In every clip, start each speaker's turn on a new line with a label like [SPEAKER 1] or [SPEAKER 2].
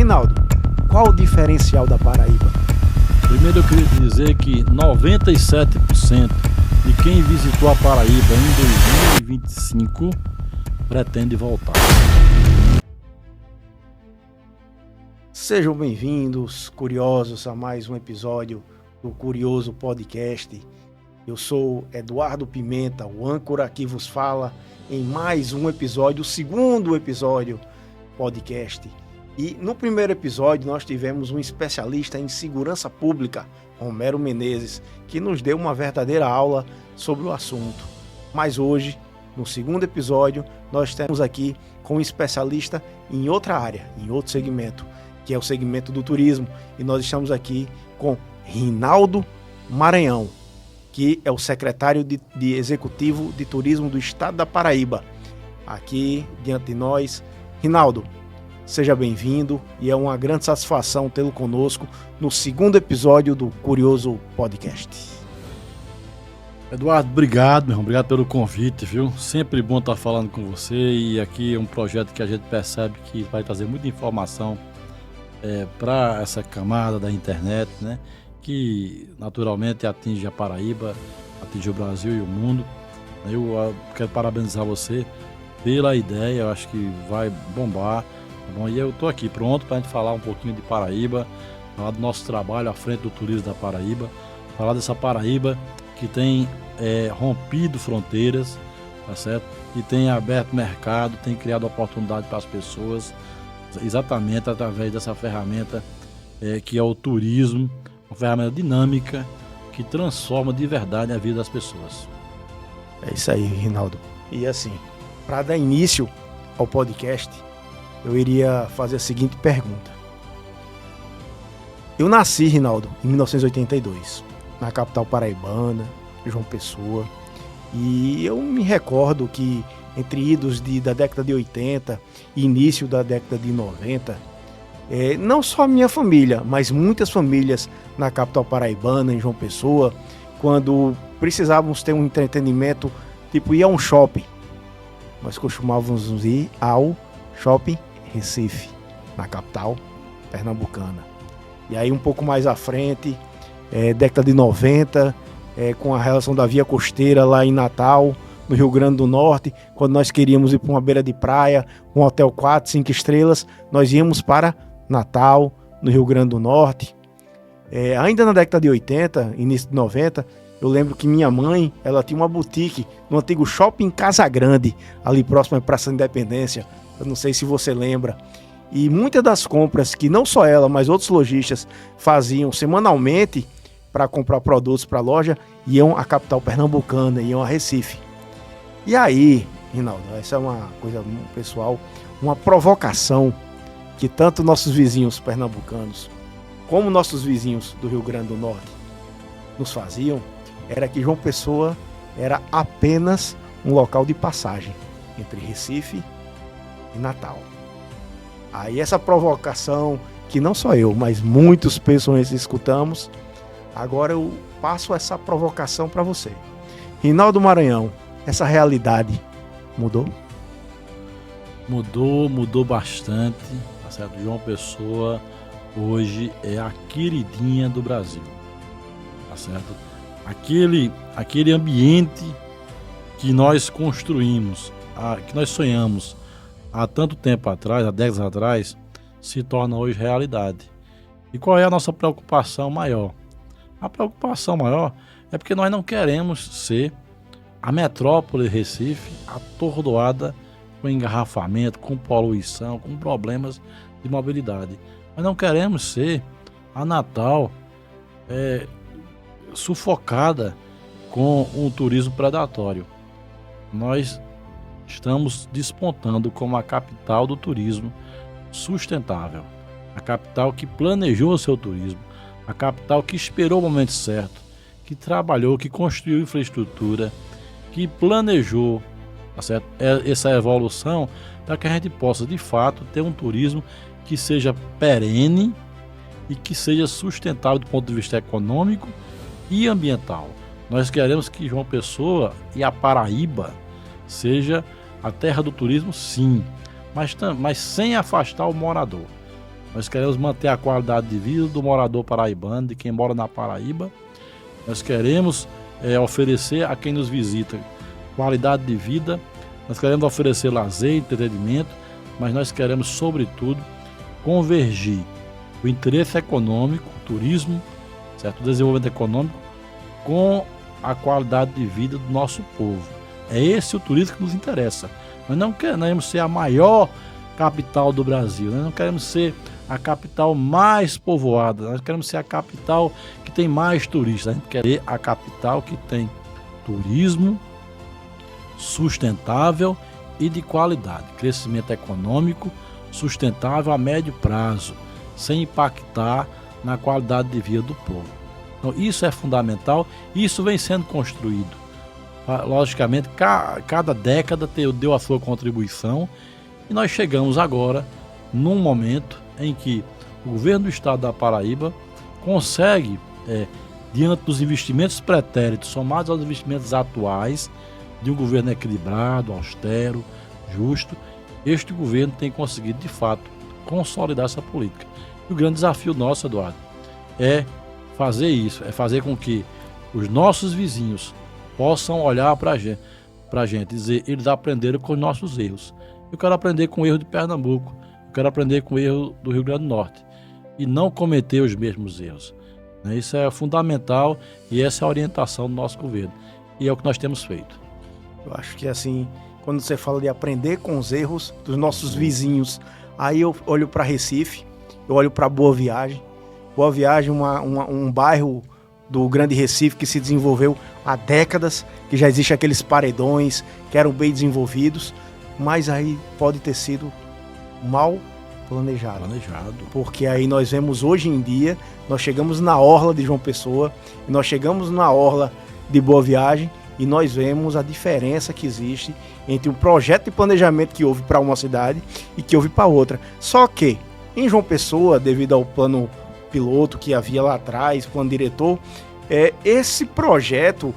[SPEAKER 1] Reinaldo, qual o diferencial da Paraíba?
[SPEAKER 2] Primeiro eu queria te dizer que 97% de quem visitou a Paraíba em 2025 pretende voltar.
[SPEAKER 1] Sejam bem-vindos, curiosos, a mais um episódio do Curioso Podcast. Eu sou Eduardo Pimenta, o âncora que vos fala em mais um episódio, o segundo episódio podcast. E no primeiro episódio nós tivemos um especialista em segurança pública, Romero Menezes, que nos deu uma verdadeira aula sobre o assunto. Mas hoje, no segundo episódio, nós estamos aqui com um especialista em outra área, em outro segmento, que é o segmento do turismo. E nós estamos aqui com Reinaldo Maranhão, que é o secretário de Executivo de Turismo do Estado da Paraíba. Aqui diante de nós, Reinaldo, seja bem-vindo e é uma grande satisfação tê-lo conosco no segundo episódio do Curioso Podcast.
[SPEAKER 2] Eduardo, obrigado, meu irmão, obrigado pelo convite, viu? Sempre bom estar falando com você, e aqui é um projeto que a gente percebe que vai trazer muita informação para essa camada da internet, né? Que naturalmente atinge a Paraíba, atinge o Brasil e o mundo. Eu quero parabenizar você pela ideia, eu acho que vai bombar. Bom, e eu estou aqui pronto para a gente falar um pouquinho de Paraíba, falar do nosso trabalho à frente do turismo da Paraíba, falar dessa Paraíba que tem rompido fronteiras, tá certo? E tem aberto mercado, tem criado oportunidade para as pessoas, exatamente através dessa ferramenta que é o turismo, uma ferramenta dinâmica que transforma de verdade a vida das pessoas.
[SPEAKER 1] É isso aí, Reinaldo. E assim, para dar início ao podcast, eu iria fazer a seguinte pergunta. Eu nasci, Reinaldo, em 1982, na capital paraibana, João Pessoa, e eu me recordo que entre idos da década de 80 e início da década de 90, não só a minha família, mas muitas famílias na capital paraibana, em João Pessoa, quando precisávamos ter um entretenimento, tipo ir a um shopping, nós costumávamos ir ao Shopping Recife, na capital pernambucana. E aí um pouco mais à frente, década de 90, com a relação da via costeira lá em Natal, no Rio Grande do Norte, quando nós queríamos ir para uma beira de praia, um hotel 4, 5 estrelas, nós íamos para Natal, no Rio Grande do Norte. Ainda na década de 80, início de 90, eu lembro que minha mãe, ela tinha uma boutique no antigo Shopping Casa Grande, ali próximo à Praça da Independência. Eu não sei se você lembra. E muitas das compras que não só ela, mas outros lojistas faziam semanalmente para comprar produtos para a loja, iam à capital pernambucana, iam a Recife. E aí, Reinaldo, essa é uma coisa pessoal, uma provocação que tanto nossos vizinhos pernambucanos como nossos vizinhos do Rio Grande do Norte nos faziam, era que João Pessoa era apenas um local de passagem entre Recife e Natal. Aí essa provocação, que não só eu, mas muitas pessoas escutamos, agora eu passo essa provocação para você. Reinaldo Maranhão, essa realidade mudou?
[SPEAKER 2] Mudou bastante, tá certo? João Pessoa hoje é a queridinha do Brasil, tá certo? Aquele ambiente que nós construímos, que nós sonhamos há tanto tempo atrás, há décadas atrás, se torna hoje realidade. E qual é a nossa preocupação maior? A preocupação maior é porque nós não queremos ser a metrópole Recife atordoada com engarrafamento, com poluição, com problemas de mobilidade. Nós não queremos ser a Natal sufocada com um turismo predatório. Nós estamos despontando como a capital do turismo sustentável, a capital que planejou o seu turismo, a capital que esperou o momento certo, que trabalhou, que construiu infraestrutura, que planejou, tá certo? Essa evolução para que a gente possa de fato ter um turismo que seja perene e que seja sustentável do ponto de vista econômico e ambiental. Nós queremos que João Pessoa e a Paraíba seja a terra do turismo, sim, mas sem afastar o morador. Nós queremos manter a qualidade de vida do morador paraibano, de quem mora na Paraíba. Nós queremos oferecer a quem nos visita qualidade de vida. Nós queremos oferecer lazer, entretenimento, mas nós queremos, sobretudo, convergir o interesse econômico, o turismo, certo? O desenvolvimento econômico, com a qualidade de vida do nosso povo. É esse o turismo que nos interessa. Nós não queremos ser a maior capital do Brasil, nós não queremos ser a capital mais povoada, nós queremos ser a capital que tem mais turistas. A gente quer ser a capital que tem turismo sustentável e de qualidade, crescimento econômico sustentável a médio prazo, sem impactar na qualidade de vida do povo. Então, isso é fundamental e isso vem sendo construído. Logicamente, cada década deu a sua contribuição e nós chegamos agora num momento em que o governo do estado da Paraíba consegue, diante dos investimentos pretéritos, somados aos investimentos atuais, de um governo equilibrado, austero, justo, este governo tem conseguido, de fato, consolidar essa política. E o grande desafio nosso, Eduardo, é fazer isso, é fazer com que os nossos vizinhos possam olhar para a gente e dizer, eles aprenderam com os nossos erros. Eu quero aprender com o erro de Pernambuco, eu quero aprender com o erro do Rio Grande do Norte e não cometer os mesmos erros. Isso é fundamental e essa é a orientação do nosso governo e é o que nós temos feito.
[SPEAKER 1] Eu acho que assim, quando você fala de aprender com os erros dos nossos vizinhos, aí eu olho para Recife, eu olho para Boa Viagem. Boa Viagem, um bairro do Grande Recife que se desenvolveu há décadas, que já existem aqueles paredões que eram bem desenvolvidos, mas aí pode ter sido mal planejado. Porque aí nós vemos hoje em dia, nós chegamos na orla de João Pessoa, nós chegamos na orla de Boa Viagem e nós vemos a diferença que existe entre um projeto de planejamento que houve para uma cidade e que houve para outra. Só que em João Pessoa, devido ao plano piloto que havia lá atrás, plano diretor, esse projeto,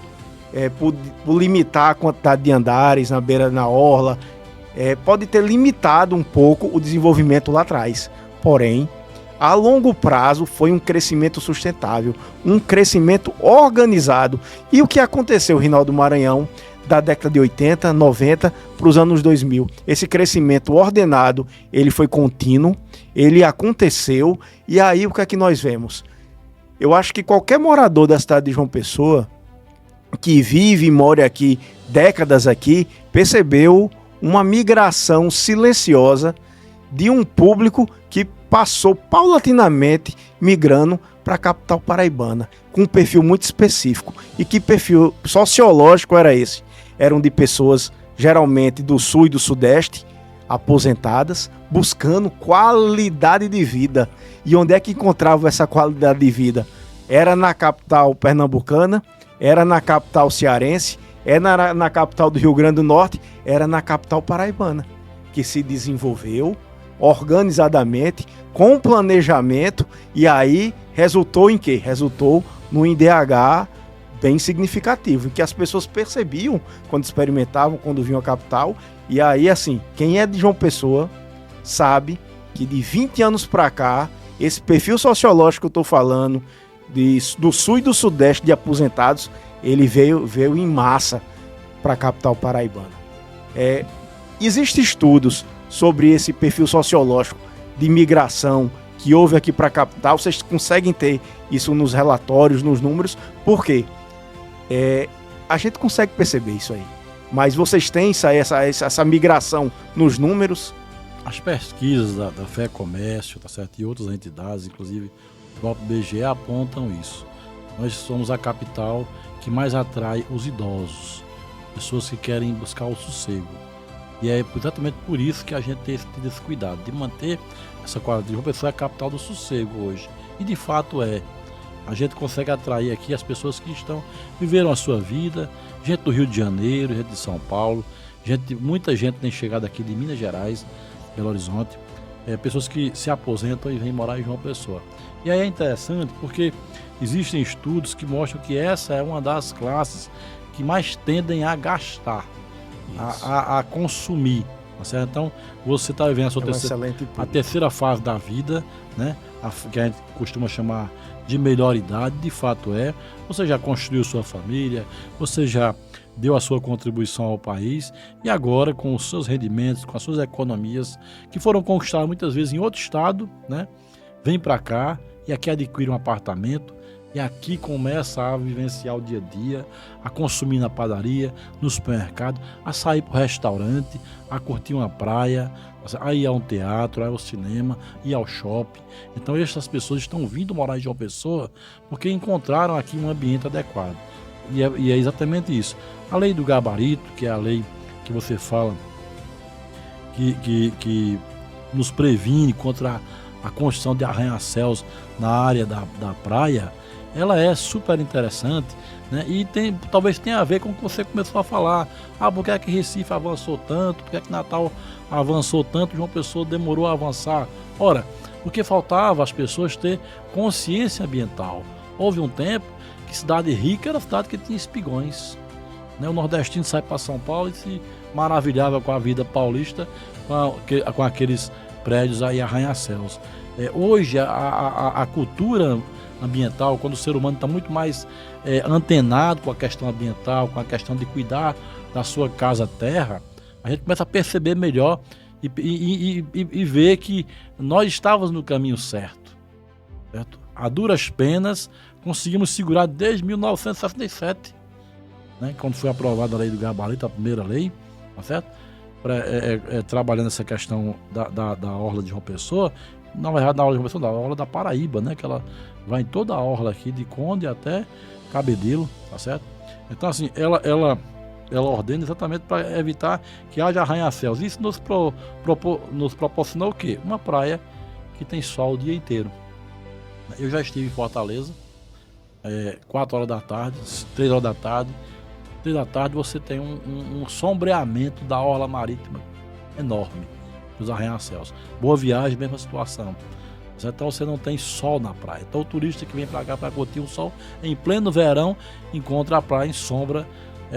[SPEAKER 1] por limitar a quantidade de andares na beira, na orla, pode ter limitado um pouco o desenvolvimento lá atrás. Porém, a longo prazo foi um crescimento sustentável, um crescimento organizado. E o que aconteceu, Rinaldo Maranhão, da década de 80, 90 para os anos 2000? Esse crescimento ordenado, ele foi contínuo, ele aconteceu, e aí o que é que nós vemos? Eu acho que qualquer morador da cidade de João Pessoa, que vive e mora aqui, décadas aqui, percebeu uma migração silenciosa de um público que passou paulatinamente migrando para a capital paraibana, com um perfil muito específico. E que perfil sociológico era esse? Eram de pessoas geralmente do sul e do sudeste, aposentadas, buscando qualidade de vida. E onde é que encontravam essa qualidade de vida? Era na capital pernambucana, era na capital cearense, era na capital do Rio Grande do Norte, era na capital paraibana, que se desenvolveu organizadamente, com planejamento, e aí resultou em quê? Resultou no IDH bem significativo, em que as pessoas percebiam quando experimentavam, quando vinham à capital. E aí, assim, quem é de João Pessoa sabe que de 20 anos para cá, esse perfil sociológico que eu estou falando, do sul e do sudeste de aposentados, ele veio em massa para a capital paraibana. Existem estudos sobre esse perfil sociológico de migração que houve aqui para a capital. Vocês conseguem ter isso nos relatórios, nos números, porque a gente consegue perceber isso aí. Mas vocês têm essa migração nos números?
[SPEAKER 2] As pesquisas da Fé Comércio, tá certo? E outras entidades, inclusive o próprio BGE, apontam isso. Nós somos a capital que mais atrai os idosos, pessoas que querem buscar o sossego. E é exatamente por isso que a gente tem esse cuidado de manter essa qualidade. João Pessoa é a capital do sossego hoje. E de fato é. A gente consegue atrair aqui as pessoas que viveram a sua vida, gente do Rio de Janeiro, gente de São Paulo, muita gente tem chegado aqui de Minas Gerais, Belo Horizonte, pessoas que se aposentam e vêm morar em João Pessoa. E aí é interessante porque existem estudos que mostram que essa é uma das classes que mais tendem a gastar, a consumir. Tá certo? Então, você está vivendo a terceira fase da vida, né? Que a gente costuma chamar de melhor idade, de fato você já construiu sua família, você já deu a sua contribuição ao país e agora com os seus rendimentos, com as suas economias, que foram conquistadas muitas vezes em outro estado, né? Vem para cá e aqui adquire um apartamento e aqui começa a vivenciar o dia a dia, a consumir na padaria, no supermercado, a sair para o restaurante, a curtir uma praia, a ir a um teatro, a ir ao cinema, ir ao shopping. Então essas pessoas estão vindo morar em João Pessoa porque encontraram aqui um ambiente adequado. E é exatamente isso. A lei do gabarito, que é a lei que você fala, que nos previne contra a construção de arranha-céus na área da praia, ela é super interessante, né? E talvez tenha a ver com o que você começou a falar. Por que é que Recife avançou tanto? Por que é que Natal avançou tanto? João Pessoa demorou a avançar? Ora, porque faltava as pessoas ter consciência ambiental. Houve um tempo que cidade rica era cidade que tinha espigões, né? O nordestino sai para São Paulo e se maravilhava com a vida paulista, com aqueles prédios aí, arranha-céus. Hoje a cultura ambiental, quando o ser humano está muito mais antenado com a questão ambiental, com a questão de cuidar da sua casa-terra, a gente começa a perceber melhor e ver que nós estávamos no caminho certo. A duras penas conseguimos segurar desde 1967, né, quando foi aprovada a lei do gabarito, a primeira lei, tá certo? Trabalhando essa questão da orla de João Pessoa, na verdade na orla de João Pessoa, da orla da Paraíba, né, que ela vai em toda a orla aqui, de Conde até Cabedelo, tá certo? Então assim, ela ordena exatamente para evitar que haja arranha-céus. Isso nos proporcionou o quê? Uma praia que tem sol o dia inteiro. Eu já estive em Fortaleza, 4 horas da tarde, 3 horas da tarde. 3 da tarde você tem um sombreamento da orla marítima enorme, dos arranha-céus. Boa Viagem, mesma situação. Então você não tem sol na praia. Então o turista que vem para cá para curtir o sol, em pleno verão, encontra a praia em sombra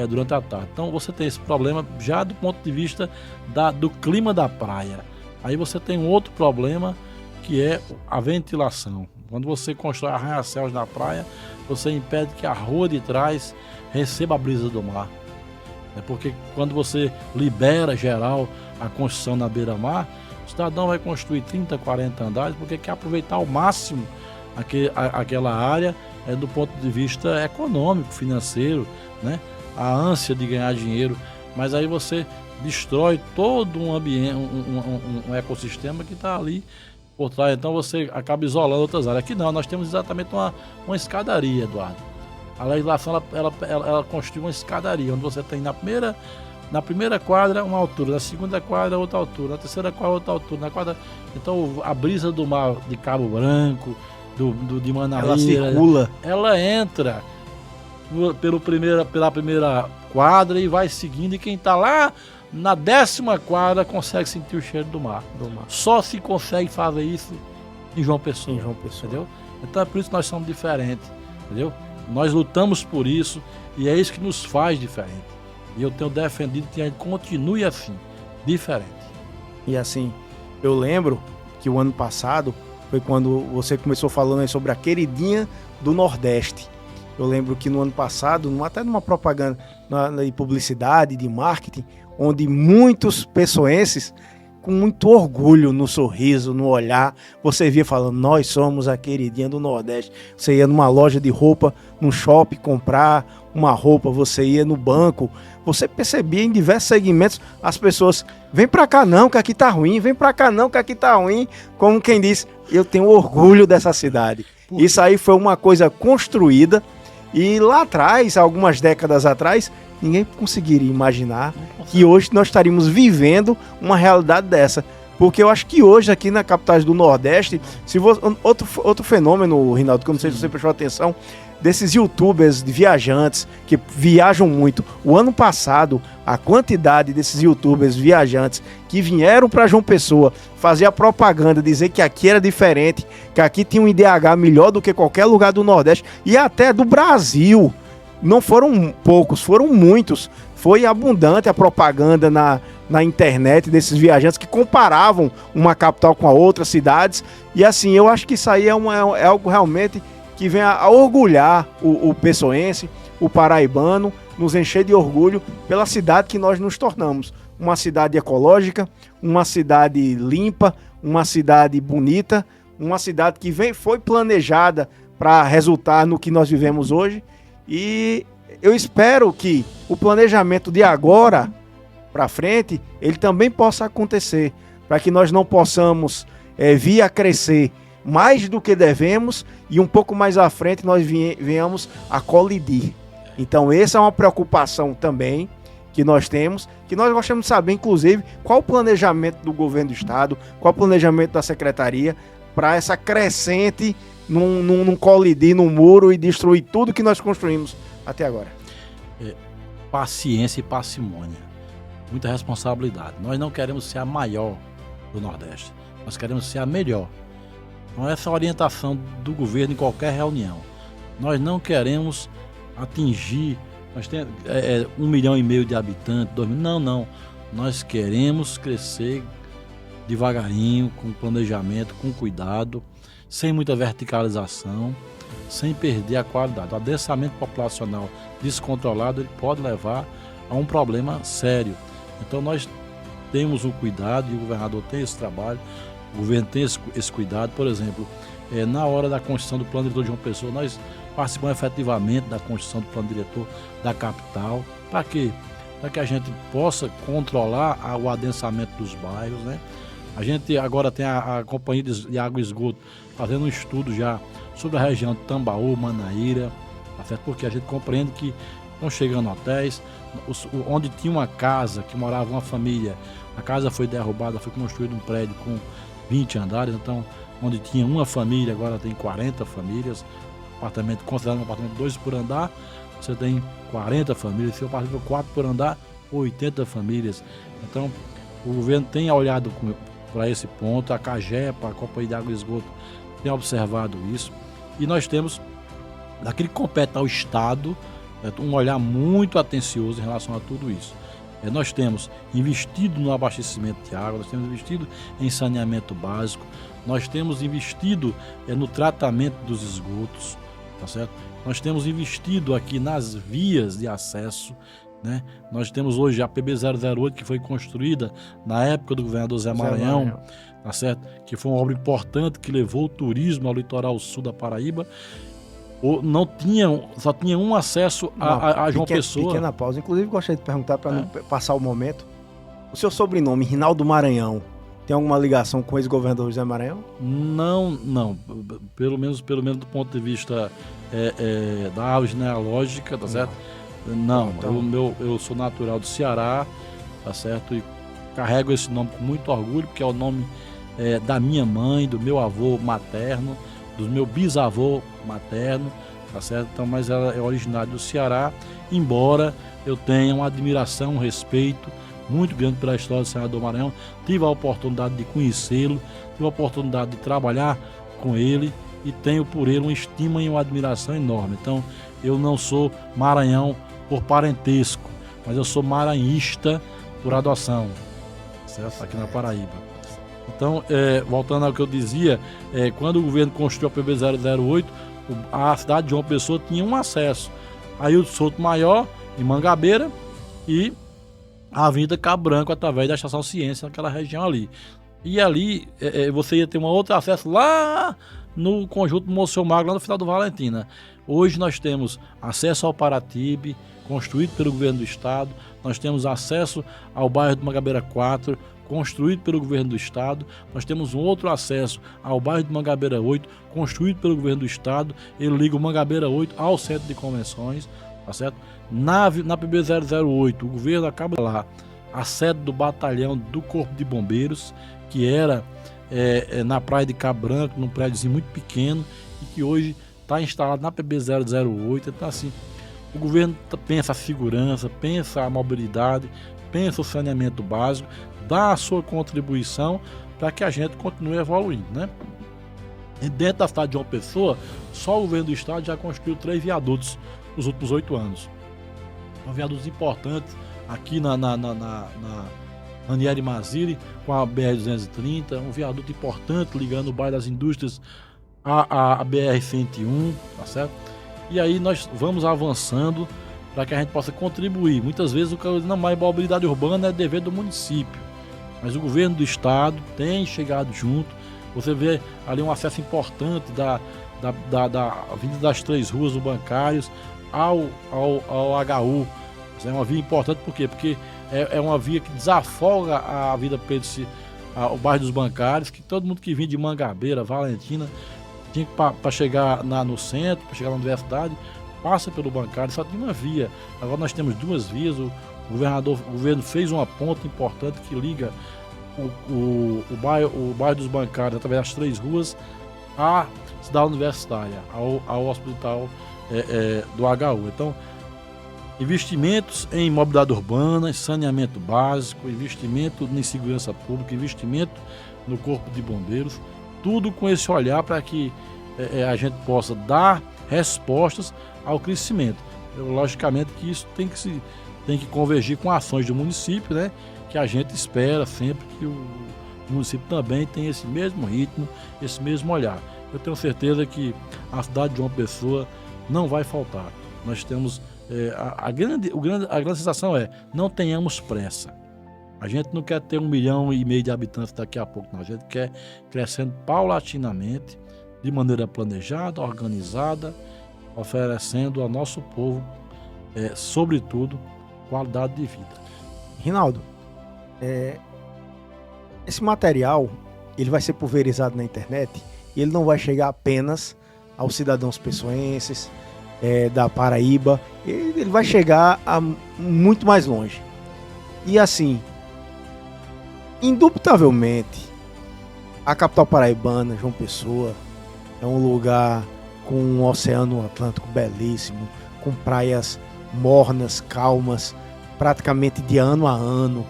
[SPEAKER 2] durante a tarde. Então você tem esse problema já do ponto de vista do clima da praia. Aí você tem um outro problema, que é a ventilação. Quando você constrói arranha-céus na praia, você impede que a rua de trás receba a brisa do mar. Porque quando você libera geral a construção na beira-mar, o cidadão vai construir 30, 40 andares porque quer aproveitar ao máximo aquela área do ponto de vista econômico, financeiro, né? A ânsia de ganhar dinheiro, mas aí você destrói todo um ambiente, um ecossistema que está ali por trás, então você acaba isolando outras áreas. Aqui não, nós temos exatamente uma escadaria, Eduardo. A legislação ela construiu uma escadaria, onde você tem na primeira quadra uma altura, na segunda quadra outra altura, na terceira quadra outra altura, na quarta. Então a brisa do mar de Cabo Branco, de Manaíra,
[SPEAKER 1] ela circula,
[SPEAKER 2] ela entra pela primeira quadra e vai seguindo, e quem está lá na 10ª quadra consegue sentir o cheiro do mar. Só se consegue fazer isso em João Pessoa. Entendeu? Então é por isso que nós somos diferentes, entendeu? Nós lutamos por isso e é isso que nos faz diferente. E eu tenho defendido que a gente continue assim, diferente.
[SPEAKER 1] E assim, eu lembro que o ano passado foi quando você começou falando aí sobre a queridinha do Nordeste. Eu lembro que no ano passado, até numa propaganda de publicidade, de marketing, onde muitos pessoenses, com muito orgulho no sorriso, no olhar, você via falando, nós somos a queridinha do Nordeste. Você ia numa loja de roupa, num shopping, comprar uma roupa, você ia no banco, você percebia em diversos segmentos as pessoas, vem pra cá não, que aqui tá ruim, vem pra cá não, que aqui tá ruim, como quem diz, eu tenho orgulho dessa cidade. Isso aí foi uma coisa construída, e lá atrás, algumas décadas atrás, ninguém conseguiria imaginar que hoje nós estaríamos vivendo uma realidade dessa. Porque eu acho que hoje aqui na capital do Nordeste, outro fenômeno, Rinaldo, que eu não sei se você prestou atenção, desses youtubers de viajantes que viajam muito. O ano passado, a quantidade desses youtubers viajantes que vieram para João Pessoa fazer a propaganda, dizer que aqui era diferente, que aqui tinha um IDH melhor do que qualquer lugar do Nordeste e até do Brasil. Não foram poucos, foram muitos. Foi abundante a propaganda na internet desses viajantes que comparavam uma capital com a outra, cidades. E assim, eu acho que isso aí é algo realmente que vem a orgulhar o pessoense, o paraibano, nos encher de orgulho pela cidade que nós nos tornamos. Uma cidade ecológica, uma cidade limpa, uma cidade bonita, uma cidade que foi planejada para resultar no que nós vivemos hoje. E eu espero que o planejamento de agora para frente, ele também possa acontecer, para que nós não possamos vir a crescer mais do que devemos e um pouco mais à frente nós venhamos a colidir. Então essa é uma preocupação também que nós temos, que nós gostaríamos de saber, inclusive, qual o planejamento do governo do estado, qual o planejamento da secretaria para essa crescente não colidir no muro e destruir tudo que nós construímos até agora.
[SPEAKER 2] Paciência e parcimônia, muita responsabilidade. Nós não queremos ser a maior do Nordeste, nós queremos ser a melhor. Então essa é a orientação do governo em qualquer reunião. Nós não queremos atingir, nós temos 1,5 milhão de habitantes, 2 milhões, não. Nós queremos crescer devagarinho, com planejamento, com cuidado, sem muita verticalização, sem perder a qualidade. O adensamento populacional descontrolado ele pode levar a um problema sério. Então nós temos o cuidado, e o governador tem esse trabalho, o governo tem esse cuidado. Por exemplo, na hora da construção do plano diretor de João Pessoa, nós participamos efetivamente da construção do plano diretor da capital. Para quê? Para que a gente possa controlar o adensamento dos bairros, né? A gente agora tem a Companhia de Água e Esgoto fazendo um estudo já sobre a região de Tambaú, Manaíra, tá certo? Porque a gente compreende que estão chegando hotéis, onde tinha uma casa que morava uma família, a casa foi derrubada, foi construído um prédio com 20 andares, então onde tinha uma família, agora tem 40 famílias, apartamento, considerando um apartamento 2 por andar, você tem 40 famílias, se o apartamento for 4 por andar, 80 famílias. Então o governo tem olhado para esse ponto, a CAGEPA, a Companhia de Água e Esgoto, tem observado isso, e nós temos, daquele que compete ao Estado, um olhar muito atencioso em relação a tudo isso. Nós temos investido no abastecimento de água, nós temos investido em saneamento básico, nós temos investido no tratamento dos esgotos, tá certo? Nós temos investido aqui nas vias de acesso, né? Nós temos hoje a PB008, que foi construída na época do governador Zé Maranhão, tá certo? Que foi uma obra importante que levou o turismo ao litoral sul da Paraíba. Só tinha um acesso a João Pessoa.
[SPEAKER 1] Pequena pausa. Inclusive, gostaria de perguntar, para não passar o momento, o seu sobrenome, Rinaldo Maranhão, tem alguma ligação com o ex-governador José Maranhão?
[SPEAKER 2] Não. Pelo menos do ponto de vista da árvore genealógica, tá certo? Não, então... eu sou natural do Ceará, tá certo? E carrego esse nome com muito orgulho, porque é o nome da minha mãe, do meu avô materno, do meu bisavô materno, tá certo? Então, mas ela é originária do Ceará, embora eu tenha uma admiração, um respeito muito grande pela história do senador Maranhão. Tive a oportunidade de conhecê-lo, tive a oportunidade de trabalhar com ele e tenho por ele uma estima e uma admiração enorme. Então, eu não sou Maranhão por parentesco, mas eu sou maranhista por adoção, certo? Aqui na Paraíba. Então, voltando ao que eu dizia, quando o governo construiu a PB008, a cidade de João Pessoa tinha um acesso a Ailton Souto Maior, em Mangabeira, e a Avenida Cabo Branco, através da Estação Ciência, naquela região ali. E ali, você ia ter um outro acesso lá no conjunto Monsenhor Magno, lá no final do Valentina. Hoje nós temos acesso ao Paratibe, construído pelo governo do estado, nós temos acesso ao bairro de Mangabeira 4, construído pelo governo do estado, nós temos um outro acesso ao bairro de Mangabeira 8, construído pelo governo do estado, ele liga o Mangabeira 8 ao centro de convenções, tá certo? Na PB008, o governo acaba lá, a sede do batalhão do Corpo de Bombeiros, que era na praia de Cabo Branco, num prédiozinho muito pequeno, e que hoje está instalado na PB008. Então, assim, o governo pensa a segurança, pensa a mobilidade, pensa o saneamento básico, dá a sua contribuição para que a gente continue evoluindo, né? E dentro da cidade de João Pessoa, só o governo do estado já construiu 3 viadutos nos últimos 8 anos. São viadutos importantes aqui na Ranieri Mazzilli, com a BR-230, um viaduto importante ligando o bairro das Indústrias à BR-101, tá certo? E aí nós vamos avançando para que a gente possa contribuir. Muitas vezes o cara diz, não, mas a mobilidade urbana é dever do município, mas o governo do estado tem chegado junto. Você vê ali um acesso importante da Avenida das Três Ruas, do Bancários, ao HU. É uma via importante, por quê? Porque é uma via que desafoga a vida o bairro dos Bancários, que todo mundo que vinha de Mangabeira, Valentina, tinha para chegar no centro, para chegar na universidade, passa pelo Bancário, só tinha uma via. Agora nós temos duas vias. O governo fez uma ponte importante que liga o bairro dos Bancários através das Três Ruas à cidade universitária, ao hospital do HU. Então, investimentos em mobilidade urbana, em saneamento básico, investimento em segurança pública, investimento no corpo de bombeiros, tudo com esse olhar para que a gente possa dar respostas ao crescimento. Logicamente que isso tem que convergir com ações do município, né? Que a gente espera sempre que o município também tenha esse mesmo ritmo, esse mesmo olhar. Eu tenho certeza que a cidade de João Pessoa não vai faltar. Nós temos a grande sensação não tenhamos pressa. A gente não quer ter 1,5 milhão de habitantes daqui a pouco, não. A gente quer crescendo paulatinamente, de maneira planejada, organizada, oferecendo ao nosso povo, sobretudo, qualidade de vida.
[SPEAKER 1] Rinaldo, esse material ele vai ser pulverizado na internet e ele não vai chegar apenas aos cidadãos pessoenses, da Paraíba, ele vai chegar muito mais longe. E assim, indubitavelmente, a capital paraibana, João Pessoa, é um lugar com um oceano Atlântico belíssimo, com praias mornas, calmas, praticamente de ano a ano.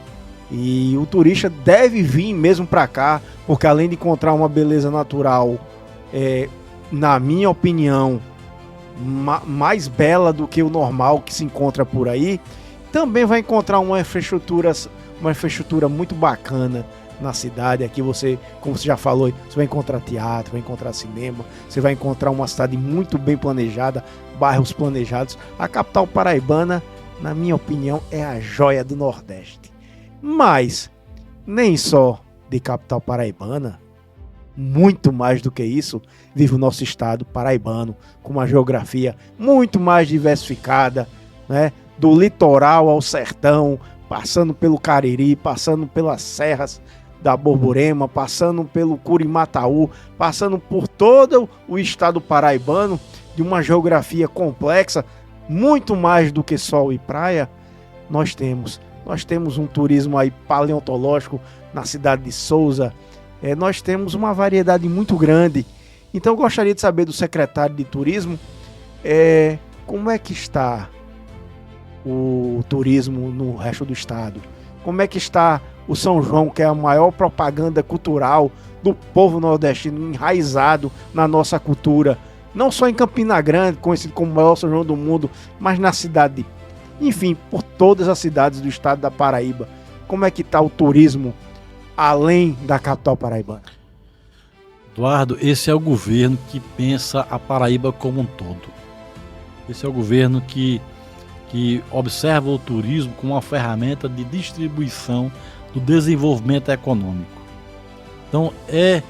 [SPEAKER 1] E o turista deve vir mesmo para cá, porque além de encontrar uma beleza natural, na minha opinião, mais bela do que o normal que se encontra por aí, também vai encontrar uma infraestrutura muito bacana na cidade. Aqui você, como você já falou, você vai encontrar teatro, vai encontrar cinema, você vai encontrar uma cidade muito bem planejada, bairros planejados. A capital paraibana, na minha opinião, é a joia do Nordeste. Mas nem só de capital paraibana, muito mais do que isso, vive o nosso estado paraibano, com uma geografia muito mais diversificada, né? Do litoral ao sertão, passando pelo Cariri, passando pelas serras da Borborema, passando pelo Curimataú, passando por todo o estado paraibano, de uma geografia complexa, muito mais do que sol e praia. Nós temos um turismo aí paleontológico na cidade de Souza. Nós temos uma variedade muito grande. Então eu gostaria de saber do secretário de turismo, como é que está o turismo no resto do estado? Como é que está o São João, que é a maior propaganda cultural do povo nordestino, enraizado na nossa cultura, não só em Campina Grande, conhecido como o maior São João do mundo, mas na cidade, enfim, por todas as cidades do estado da Paraíba. Como é que está o turismo além da capital paraibana?
[SPEAKER 2] Eduardo, esse é o governo que pensa a Paraíba como um todo. Esse é o governo que observa o turismo como uma ferramenta de distribuição do desenvolvimento econômico. Então é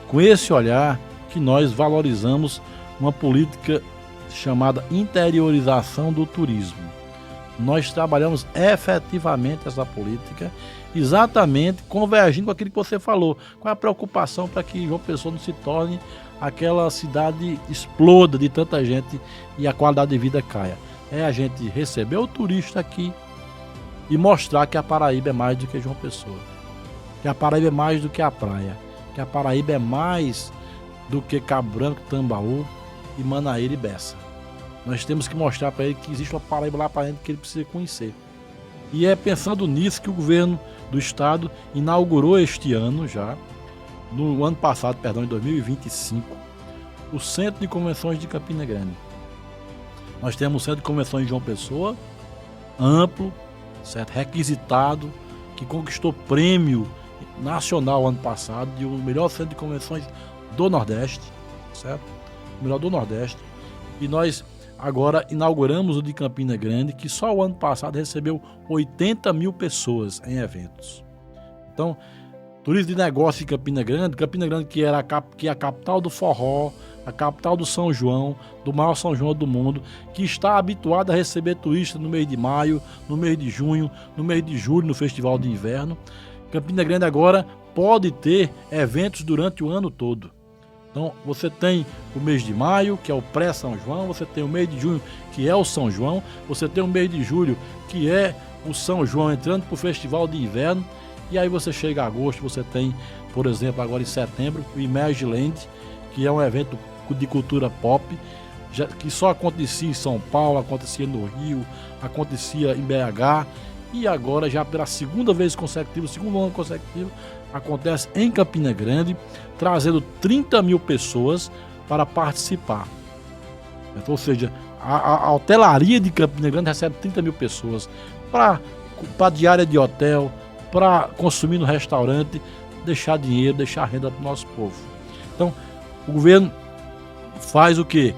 [SPEAKER 2] com esse olhar que nós valorizamos uma política chamada interiorização do turismo. Nós trabalhamos efetivamente essa política, exatamente convergindo com aquilo que você falou, com a preocupação para que João Pessoa não se torne aquela cidade exploda de tanta gente e a qualidade de vida caia. É a gente receber o turista aqui e mostrar que a Paraíba é mais do que João Pessoa, que a Paraíba é mais do que a praia, que a Paraíba é mais do que Cabo Branco, Tambaú e Manaíra e Bessa. Nós temos que mostrar para ele que existe uma Paraíba lá para dentro que ele precisa conhecer. E é pensando nisso que o governo do estado inaugurou este ano já, no ano passado, em 2025, o Centro de Convenções de Campina Grande. Nós temos um Centro de Convenções de João Pessoa, amplo, certo? Requisitado, que conquistou prêmio nacional ano passado de o melhor centro de convenções do Nordeste, certo? O melhor do Nordeste. E nós agora inauguramos o de Campina Grande, que só o ano passado recebeu 80 mil pessoas em eventos. Então, turismo de negócio em Campina Grande que é a capital do forró, a capital do São João, do maior São João do mundo, que está habituado a receber turistas no mês de maio, no mês de junho, no mês de julho, no Festival de Inverno. Campina Grande agora pode ter eventos durante o ano todo. Então, você tem o mês de maio, que é o pré-São João, você tem o mês de junho, que é o São João, você tem o mês de julho, que é o São João entrando para o Festival de Inverno, e aí você chega a agosto, você tem, por exemplo, agora em setembro, o Imagiland, que é um evento de cultura pop, que só acontecia em São Paulo, acontecia no Rio, acontecia em BH, e agora já pela segunda vez consecutiva, segundo ano consecutivo, acontece em Campina Grande, trazendo 30 mil pessoas para participar. Ou seja, a hotelaria de Campina Grande recebe 30 mil pessoas para diária de hotel, para consumir no restaurante, deixar dinheiro, deixar renda para o nosso povo. Então, o governo faz o quê?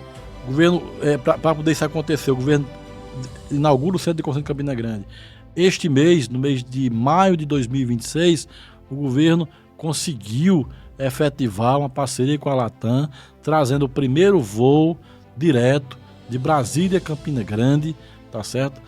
[SPEAKER 2] O governo, para poder isso acontecer, o governo inaugura o Centro de Convenções de Campina Grande. Este mês, no mês de maio de 2026, o governo conseguiu efetivar uma parceria com a Latam, trazendo o primeiro voo direto de Brasília a Campina Grande, tá certo?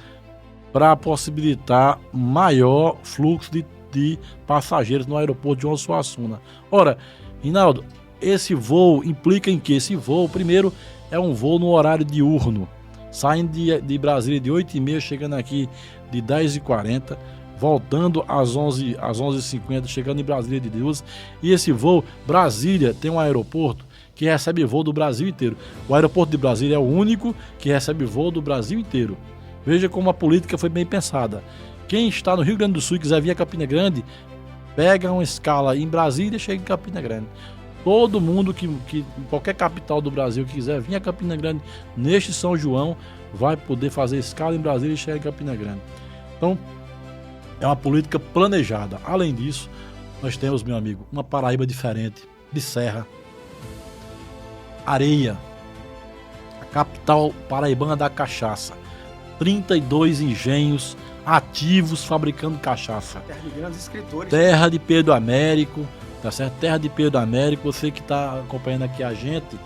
[SPEAKER 2] Para possibilitar maior fluxo de passageiros no aeroporto de João Suassuna. Ora, Rinaldo, esse voo implica em que? Esse voo, primeiro, é um voo no horário diurno, saindo de Brasília de 8h30, chegando aqui de 10h40, voltando às 11h50, chegando em Brasília de 12h. E esse voo, Brasília tem um aeroporto que recebe voo do Brasil inteiro. O aeroporto de Brasília é o único que recebe voo do Brasil inteiro. Veja como a política foi bem pensada. Quem está no Rio Grande do Sul e quiser vir a Campina Grande, pega uma escala em Brasília e chega em Campina Grande. Todo mundo que em qualquer capital do Brasil que quiser vir a Campina Grande neste São João, vai poder fazer escala em Brasília e chegar em Campina Grande. Então, é uma política planejada. Além disso, nós temos, meu amigo, uma Paraíba diferente, de serra, Areia, a capital paraibana da cachaça. 32 engenhos ativos fabricando cachaça.
[SPEAKER 1] Terra de grandes escritores.
[SPEAKER 2] Terra de Pedro Américo, tá certo? Terra de Pedro Américo, você que está acompanhando aqui a gente,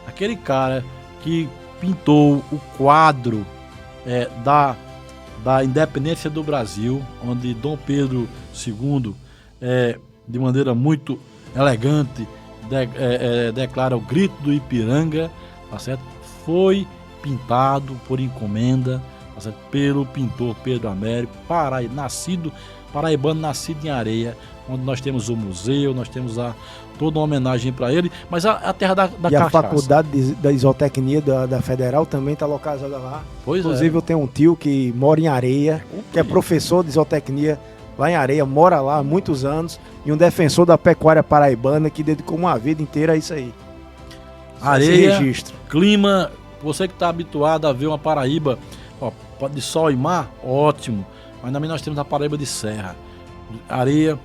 [SPEAKER 2] aquele cara que pintou o quadro da independência do Brasil, onde Dom Pedro II, de maneira muito elegante, declara o Grito do Ipiranga, tá certo? Foi pintado por encomenda, tá certo? Pelo pintor Pedro Américo, paraibano nascido em Areia, onde nós temos o museu, nós temos toda uma homenagem para ele, mas a terra da
[SPEAKER 1] e
[SPEAKER 2] cachaça.
[SPEAKER 1] A faculdade da isotecnia da Federal também está localizada lá.
[SPEAKER 2] Pois
[SPEAKER 1] Inclusive eu tenho um tio que mora em Areia, que é professor de isotecnia lá em Areia, mora lá há muitos anos, e um defensor da pecuária paraibana que dedicou uma vida inteira a isso aí.
[SPEAKER 2] Areia,
[SPEAKER 1] registro.
[SPEAKER 2] Clima, você que está habituado a ver uma Paraíba de sol e mar, ótimo, mas também nós temos a Paraíba de serra. Areia,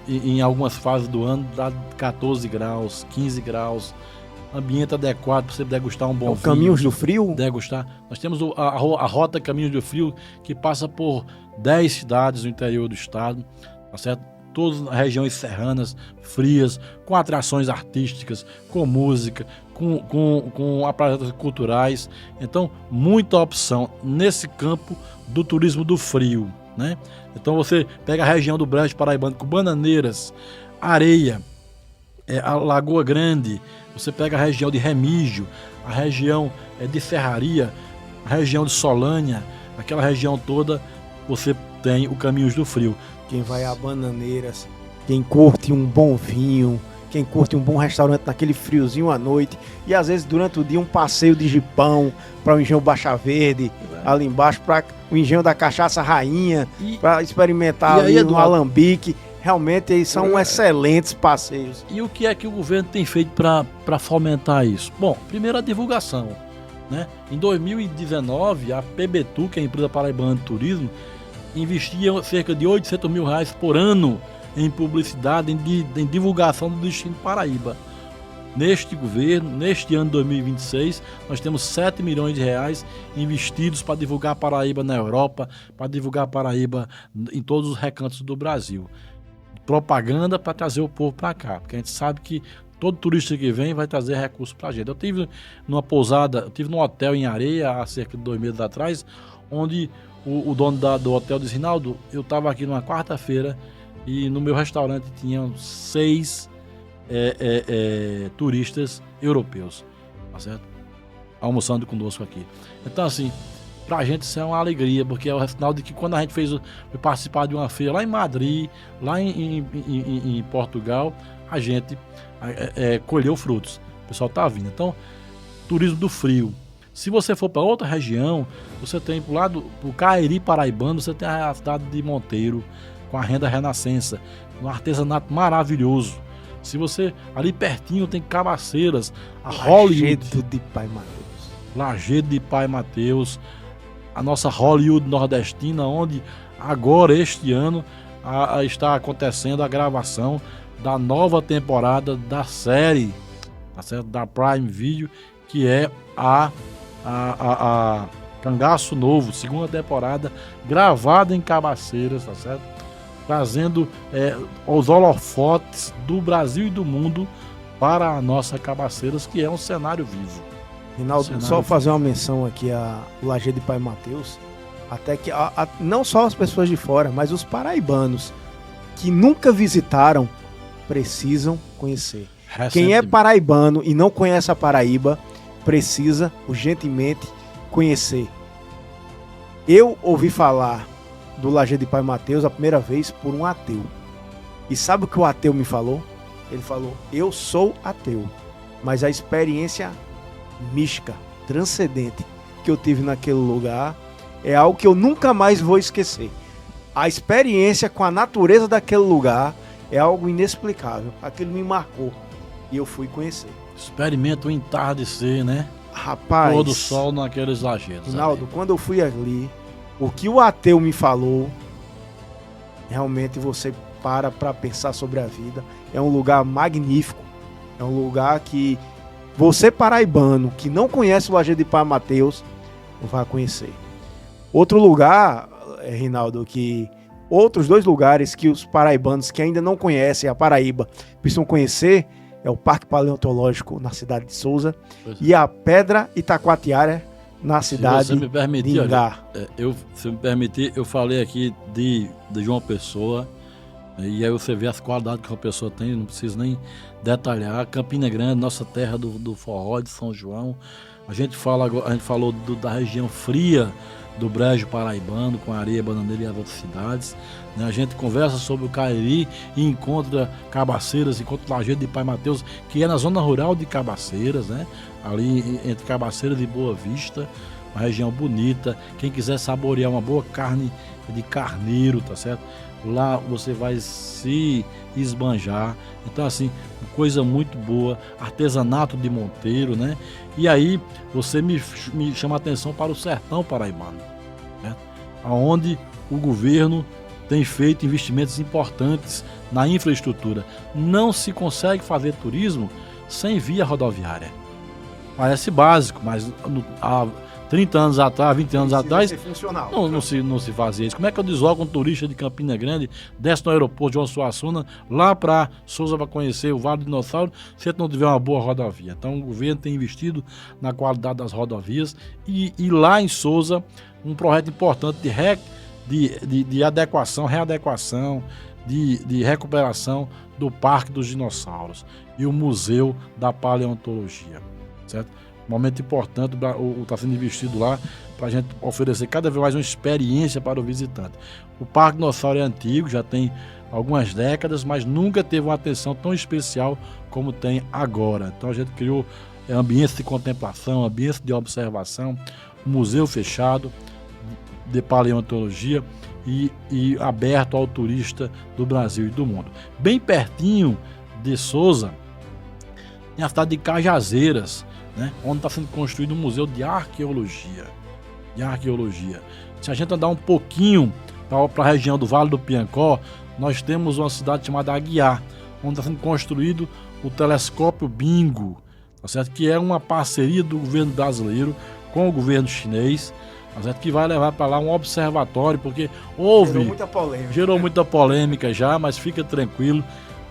[SPEAKER 2] em algumas fases do ano, dá 14 graus, 15 graus, ambiente adequado para você degustar um bom vinho.
[SPEAKER 1] Caminhos do Frio?
[SPEAKER 2] Degustar. Nós temos a rota Caminhos do Frio, que passa por 10 cidades no interior do estado, tá certo? Todas as regiões serranas, frias, com atrações artísticas, com música, com apresentações culturais. Então, muita opção nesse campo do turismo do frio, né? Então você pega a região do Brejo Paraibano com Bananeiras, Areia, a Lagoa Grande, você pega a região de Remígio, a região de Serraria, a região de Solânia, aquela região toda, você tem o Caminhos do Frio.
[SPEAKER 1] Quem vai a Bananeiras, quem curte um bom vinho, quem curte um bom restaurante naquele friozinho à noite, e às vezes durante o dia um passeio de jipão para o Engenho Baixa Verde, ali embaixo, para o Engenho da Cachaça Rainha, para experimentar ali no alambique. Realmente eles são excelentes passeios.
[SPEAKER 2] E o que é que o governo tem feito para fomentar isso? Bom, primeiro a divulgação, né? Em 2019, a PBTU, que é a Empresa Paraibana de Turismo, investia cerca de R$800 mil por ano em publicidade, em divulgação do destino Paraíba. Neste governo, neste ano de 2026, nós temos R$7 milhões investidos para divulgar Paraíba na Europa, para divulgar Paraíba em todos os recantos do Brasil. Propaganda para trazer o povo para cá, porque a gente sabe que todo turista que vem vai trazer recursos para a gente. Eu tive numa pousada, eu tive num hotel em Areia há cerca de 2 meses atrás, onde o dono do hotel disse: Rinaldo, eu estava aqui numa quarta-feira e no meu restaurante tinham 6 turistas europeus, tá certo? Almoçando conosco aqui. Então, assim, pra gente isso é uma alegria, porque é o sinal de que quando a gente foi participar de uma feira lá em Madrid, lá em Portugal, a gente colheu frutos. O pessoal tá vindo. Então, turismo do frio. Se você for para outra região, você tem pro lado, pro Cariri paraibano, você tem a cidade de Monteiro, com a renda renascença, um artesanato maravilhoso. Se você, ali pertinho, tem Cabaceiras, a Hollywood.
[SPEAKER 1] Lajedo de Pai Mateus.
[SPEAKER 2] Lajedo de Pai Mateus, a nossa Hollywood nordestina, onde agora, este ano, está acontecendo a gravação da nova temporada da série, tá certo? Da Prime Video, que é a Cangaço Novo, segunda temporada, gravada em Cabaceiras, tá certo? Trazendo os holofotes do Brasil e do mundo para a nossa Cabaceiras, que é um cenário vivo.
[SPEAKER 1] Rinaldo, só fazer uma menção aqui a Lajedo de Pai Mateus, até que não só as pessoas de fora, mas os paraibanos que nunca visitaram precisam conhecer. Quem é paraibano e não conhece a Paraíba precisa urgentemente conhecer. Eu ouvi falar do Lajedo de Pai Mateus a primeira vez por um ateu. E sabe o que o ateu me falou? Ele falou: eu sou ateu, mas a experiência mística, transcendente que eu tive naquele lugar é algo que eu nunca mais vou esquecer. A experiência com a natureza daquele lugar é algo inexplicável. Aquilo me marcou e eu fui conhecer.
[SPEAKER 2] Experimenta o entardecer, né?
[SPEAKER 1] Rapaz,
[SPEAKER 2] todo sol naqueles lajedos.
[SPEAKER 1] Rinaldo, quando eu fui ali, o que o ateu me falou, realmente você para pensar sobre a vida. É um lugar magnífico. É um lugar que você paraibano que não conhece o Lajedo de Pai Mateus vai conhecer. Outro lugar, Rinaldo, que outros 2 lugares que os paraibanos que ainda não conhecem a Paraíba precisam conhecer é o Parque Paleontológico na cidade de Souza e a Pedra Itacoatiara na cidade
[SPEAKER 2] se você me permitir,
[SPEAKER 1] de Ingá.
[SPEAKER 2] Se me permitir, eu falei aqui de João Pessoa, e aí você vê as qualidades que uma pessoa tem, não preciso nem detalhar. Campina Grande, nossa terra do forró, de São João. A gente falou da região fria do Brejo Paraibano, com Areia, Bananeira e as outras cidades, né? A gente conversa sobre o Cariri e encontra Cabaceiras, encontra Lajedo de Pai Mateus, que é na zona rural de Cabaceiras, né? Ali entre Cabaceiras e Boa Vista, uma região bonita. Quem quiser saborear uma boa carne de carneiro, tá certo? Lá você vai se esbanjar. Então, assim, coisa muito boa, artesanato de Monteiro, né? E aí você me chama a atenção para o sertão paraibano, né? Onde o governo tem feito investimentos importantes na infraestrutura. Não se consegue fazer turismo sem via rodoviária. Parece básico, mas há 30 anos atrás, 20 anos atrás, não se fazia isso. Como é que eu desloco um turista de Campina Grande, desce no aeroporto de João Suassuna, lá para Souza para conhecer o Vale do Dinossauro, se não tiver uma boa rodovia? Então o governo tem investido na qualidade das rodovias e lá em Souza, um projeto importante de adequação, readequação, de recuperação do Parque dos Dinossauros e o Museu da Paleontologia, certo? Momento importante, está sendo investido lá para a gente oferecer cada vez mais uma experiência para o visitante. O Parque Dinossauro é antigo, já tem algumas décadas, mas nunca teve uma atenção tão especial como tem agora. Então a gente criou ambiente de contemplação, ambiente de observação, um museu fechado de paleontologia e aberto ao turista do Brasil e do mundo. Bem pertinho de Souza, tem a cidade de Cajazeiras, né, onde está sendo construído um museu de arqueologia. Se a gente andar um pouquinho para a região do Vale do Piancó, nós temos uma cidade chamada Aguiar, onde está sendo construído o telescópio Bingo, tá certo? Que é uma parceria do governo brasileiro com o governo chinês, tá certo? Que vai levar para lá um observatório, porque gerou muita polêmica já, mas fica tranquilo.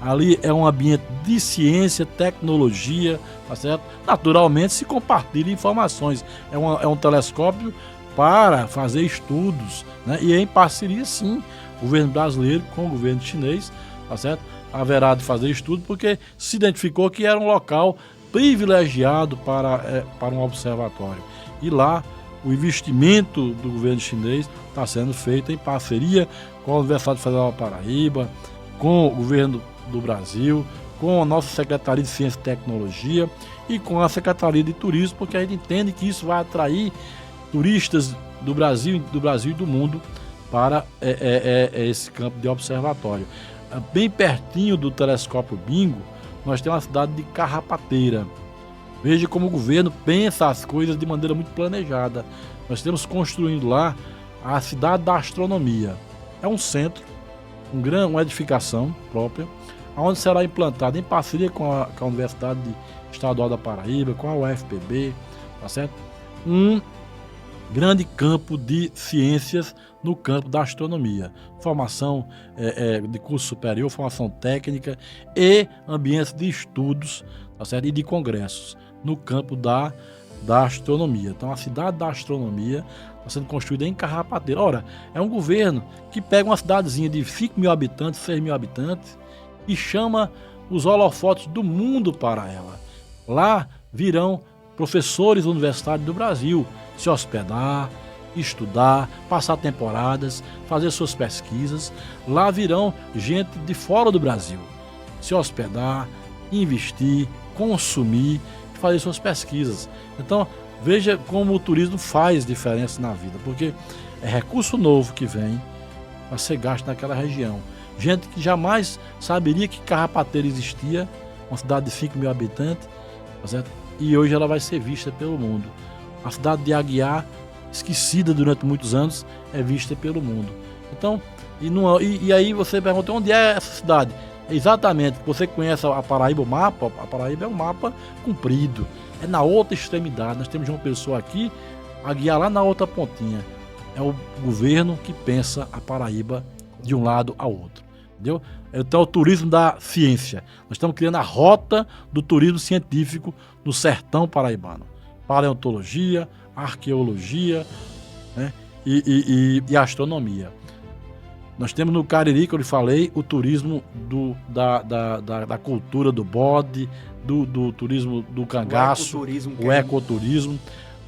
[SPEAKER 2] Ali é um ambiente de ciência, tecnologia, tá certo? Naturalmente se compartilha informações. É um telescópio para fazer estudos, né? E é em parceria, sim, o governo brasileiro com o governo chinês, tá certo? Haverá de fazer estudo porque se identificou que era um local privilegiado para um observatório. E lá o investimento do governo chinês está sendo feito em parceria com a Universidade Federal da Paraíba, com o governo do Brasil, com a nossa Secretaria de Ciência e Tecnologia e com a Secretaria de Turismo, porque a gente entende que isso vai atrair turistas do Brasil e do mundo para esse campo de observatório. Bem pertinho do telescópio Bingo, nós temos a cidade de Carrapateira. Veja como o governo pensa as coisas de maneira muito planejada. Nós estamos construindo lá a cidade da astronomia. É um centro, uma edificação própria, onde será implantado em parceria com a Universidade Estadual da Paraíba, com a UFPB, tá certo? Um grande campo de ciências no campo da astronomia, formação de curso superior, formação técnica e ambientes de estudos, tá certo? E de congressos no campo da astronomia. Então a cidade da astronomia está sendo construída em Carrapateira. Ora, é um governo que pega uma cidadezinha de 5 mil habitantes, 6 mil habitantes e chama os holofotes do mundo para ela. Lá virão professores universitários do Brasil se hospedar, estudar, passar temporadas, fazer suas pesquisas. Lá virão gente de fora do Brasil se hospedar, investir, consumir, fazer suas pesquisas. Então, veja como o turismo faz diferença na vida, porque é recurso novo que vem para ser gasto naquela região. Gente que jamais saberia que Carrapateira existia, uma cidade de 5 mil habitantes, tá certo? E hoje ela vai ser vista pelo mundo. A cidade de Aguiar, esquecida durante muitos anos, é vista pelo mundo. Então, e aí você pergunta, onde é essa cidade? Exatamente, você conhece a Paraíba, o mapa? A Paraíba é um mapa comprido, é na outra extremidade. Nós temos uma pessoa aqui, Aguiar lá na outra pontinha. É o governo que pensa a Paraíba de um lado ao outro, entendeu? Então é o turismo da ciência. Nós estamos criando a rota do turismo científico no sertão paraibano. Paleontologia, arqueologia, né? e astronomia. Nós temos no Cariri, que eu lhe falei, o turismo da cultura do bode, do turismo do cangaço, o ecoturismo.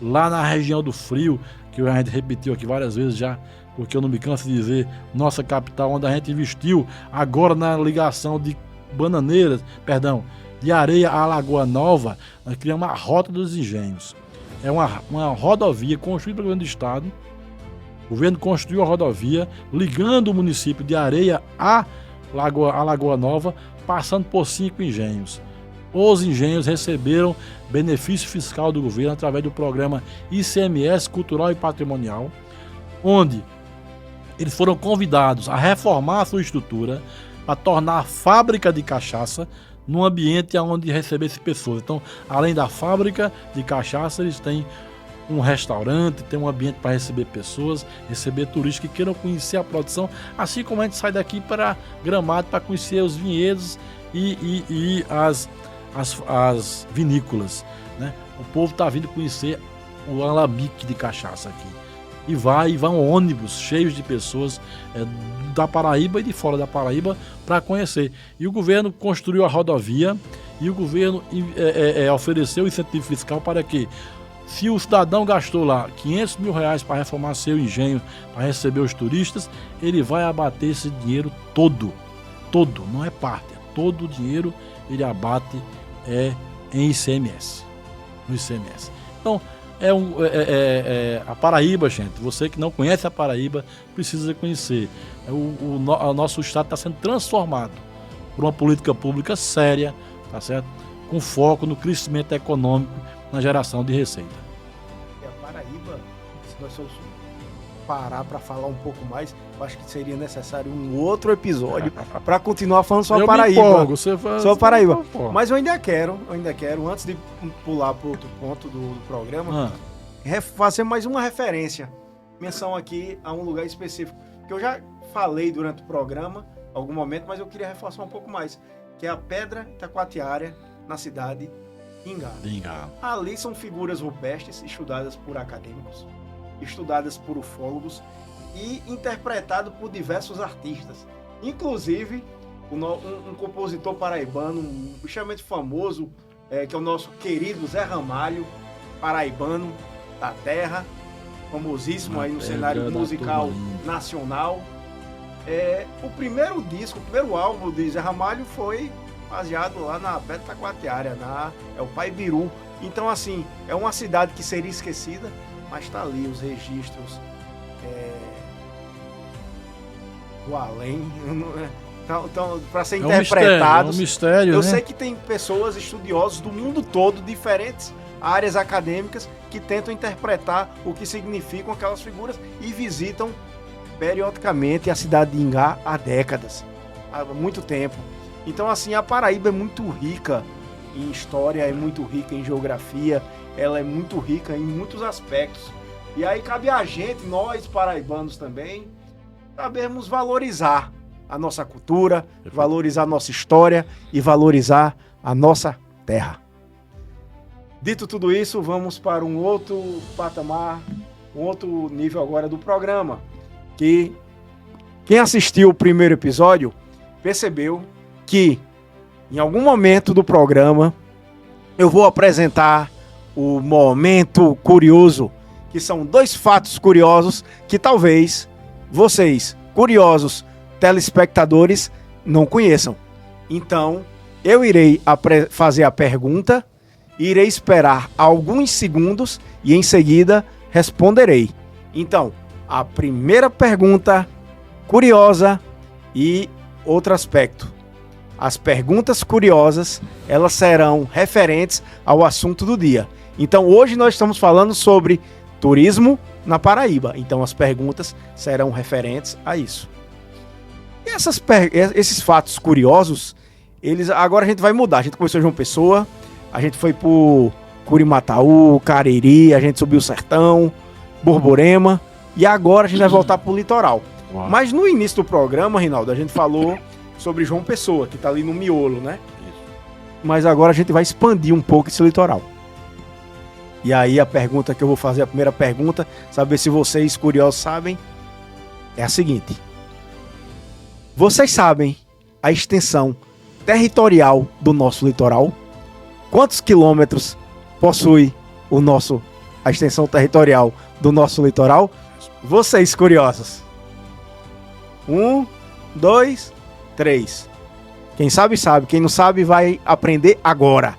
[SPEAKER 2] Lá na região do Frio, que a gente repetiu aqui várias vezes já, porque eu não me canso de dizer, nossa capital, onde a gente investiu agora na ligação de de Areia à Lagoa Nova, nós criamos a Rota dos Engenhos. É uma rodovia construída pelo governo do estado. O governo construiu a rodovia ligando o município de Areia à Lagoa Nova, passando por 5 engenhos. Os engenhos receberam benefício fiscal do governo através do programa ICMS Cultural e Patrimonial, onde eles foram convidados a reformar a sua estrutura para tornar a fábrica de cachaça num ambiente onde recebesse pessoas. Então, além da fábrica de cachaça, eles têm um restaurante, tem um ambiente para receber pessoas, receber turistas que queiram conhecer a produção, assim como a gente sai daqui para Gramado para conhecer os vinhedos e as vinícolas, né? O povo está vindo conhecer o alambique de cachaça aqui. E vão ônibus cheios de pessoas da Paraíba e de fora da Paraíba para conhecer. E o governo construiu a rodovia e o governo ofereceu incentivo fiscal para que, se o cidadão gastou lá R$500 mil para reformar seu engenho, para receber os turistas, ele vai abater esse dinheiro todo, não é parte, é todo o dinheiro ele abate em ICMS, no ICMS. Então, a Paraíba, gente, você que não conhece a Paraíba, precisa conhecer. O nosso estado está sendo transformado por uma política pública séria, tá certo? Com foco no crescimento econômico, na geração de receita.
[SPEAKER 1] E a Paraíba, se nós somos parar para falar um pouco mais, eu acho que seria necessário um outro episódio para continuar falando sobre a Paraíba. Sobre a Paraíba. Mas eu ainda quero, antes de pular para outro ponto do programa, fazer mais uma referência, menção aqui a um lugar específico, que eu já falei durante o programa, em algum momento, mas eu queria reforçar um pouco mais, que é a Pedra Taquatiara, na cidade de Ingá. Ali são figuras rupestres estudadas por acadêmicos, estudadas por ufólogos e interpretado por diversos artistas. Inclusive, um compositor paraibano, extremamente famoso, que é o nosso querido Zé Ramalho, paraibano da terra, famosíssimo aí no cenário musical nacional. O primeiro álbum de Zé Ramalho foi baseado lá na Pedra Taquatiara, é o Paibiru. Então, assim, é uma cidade que seria esquecida, mas está ali os registros do além, para ser interpretados.
[SPEAKER 2] É um mistério,
[SPEAKER 1] Eu
[SPEAKER 2] né?
[SPEAKER 1] sei que tem pessoas, estudiosos do mundo todo, diferentes áreas acadêmicas, que tentam interpretar o que significam aquelas figuras e visitam periodicamente a cidade de Ingá há décadas, há muito tempo. Então, assim, a Paraíba é muito rica em história, é muito rica em geografia, ela é muito rica em muitos aspectos. E aí cabe a gente, nós paraibanos também, sabermos valorizar a nossa cultura, valorizar a nossa história e valorizar a nossa terra. Dito tudo isso, vamos para um outro patamar, um outro nível agora do programa, que quem assistiu o primeiro episódio percebeu que em algum momento do programa eu vou apresentar o momento curioso, que são 2 fatos curiosos que talvez vocês, curiosos telespectadores, não conheçam. Então, eu irei fazer a pergunta, irei esperar alguns segundos e em seguida responderei. Então, a primeira pergunta curiosa e outro aspecto. As perguntas curiosas, elas serão referentes ao assunto do dia. Então, hoje nós estamos falando sobre turismo na Paraíba. Então, as perguntas serão referentes a isso. E esses fatos curiosos, agora a gente vai mudar. A gente começou em João Pessoa, a gente foi por Curimataú, Cariri, a gente subiu o Sertão, Borborema, e agora a gente vai voltar para o litoral.
[SPEAKER 2] Uau.
[SPEAKER 1] Mas no início do programa, Rinaldo, a gente falou sobre João Pessoa, que está ali no miolo, né?
[SPEAKER 2] Isso.
[SPEAKER 1] Mas agora a gente vai expandir um pouco esse litoral. E aí a pergunta que eu vou fazer, a primeira pergunta, saber se vocês curiosos sabem, é a seguinte. Vocês sabem a extensão territorial do nosso litoral? Quantos quilômetros possui a extensão territorial do nosso litoral? Vocês curiosos. 1, 2, 3. Quem sabe, sabe. Quem não sabe, vai aprender agora.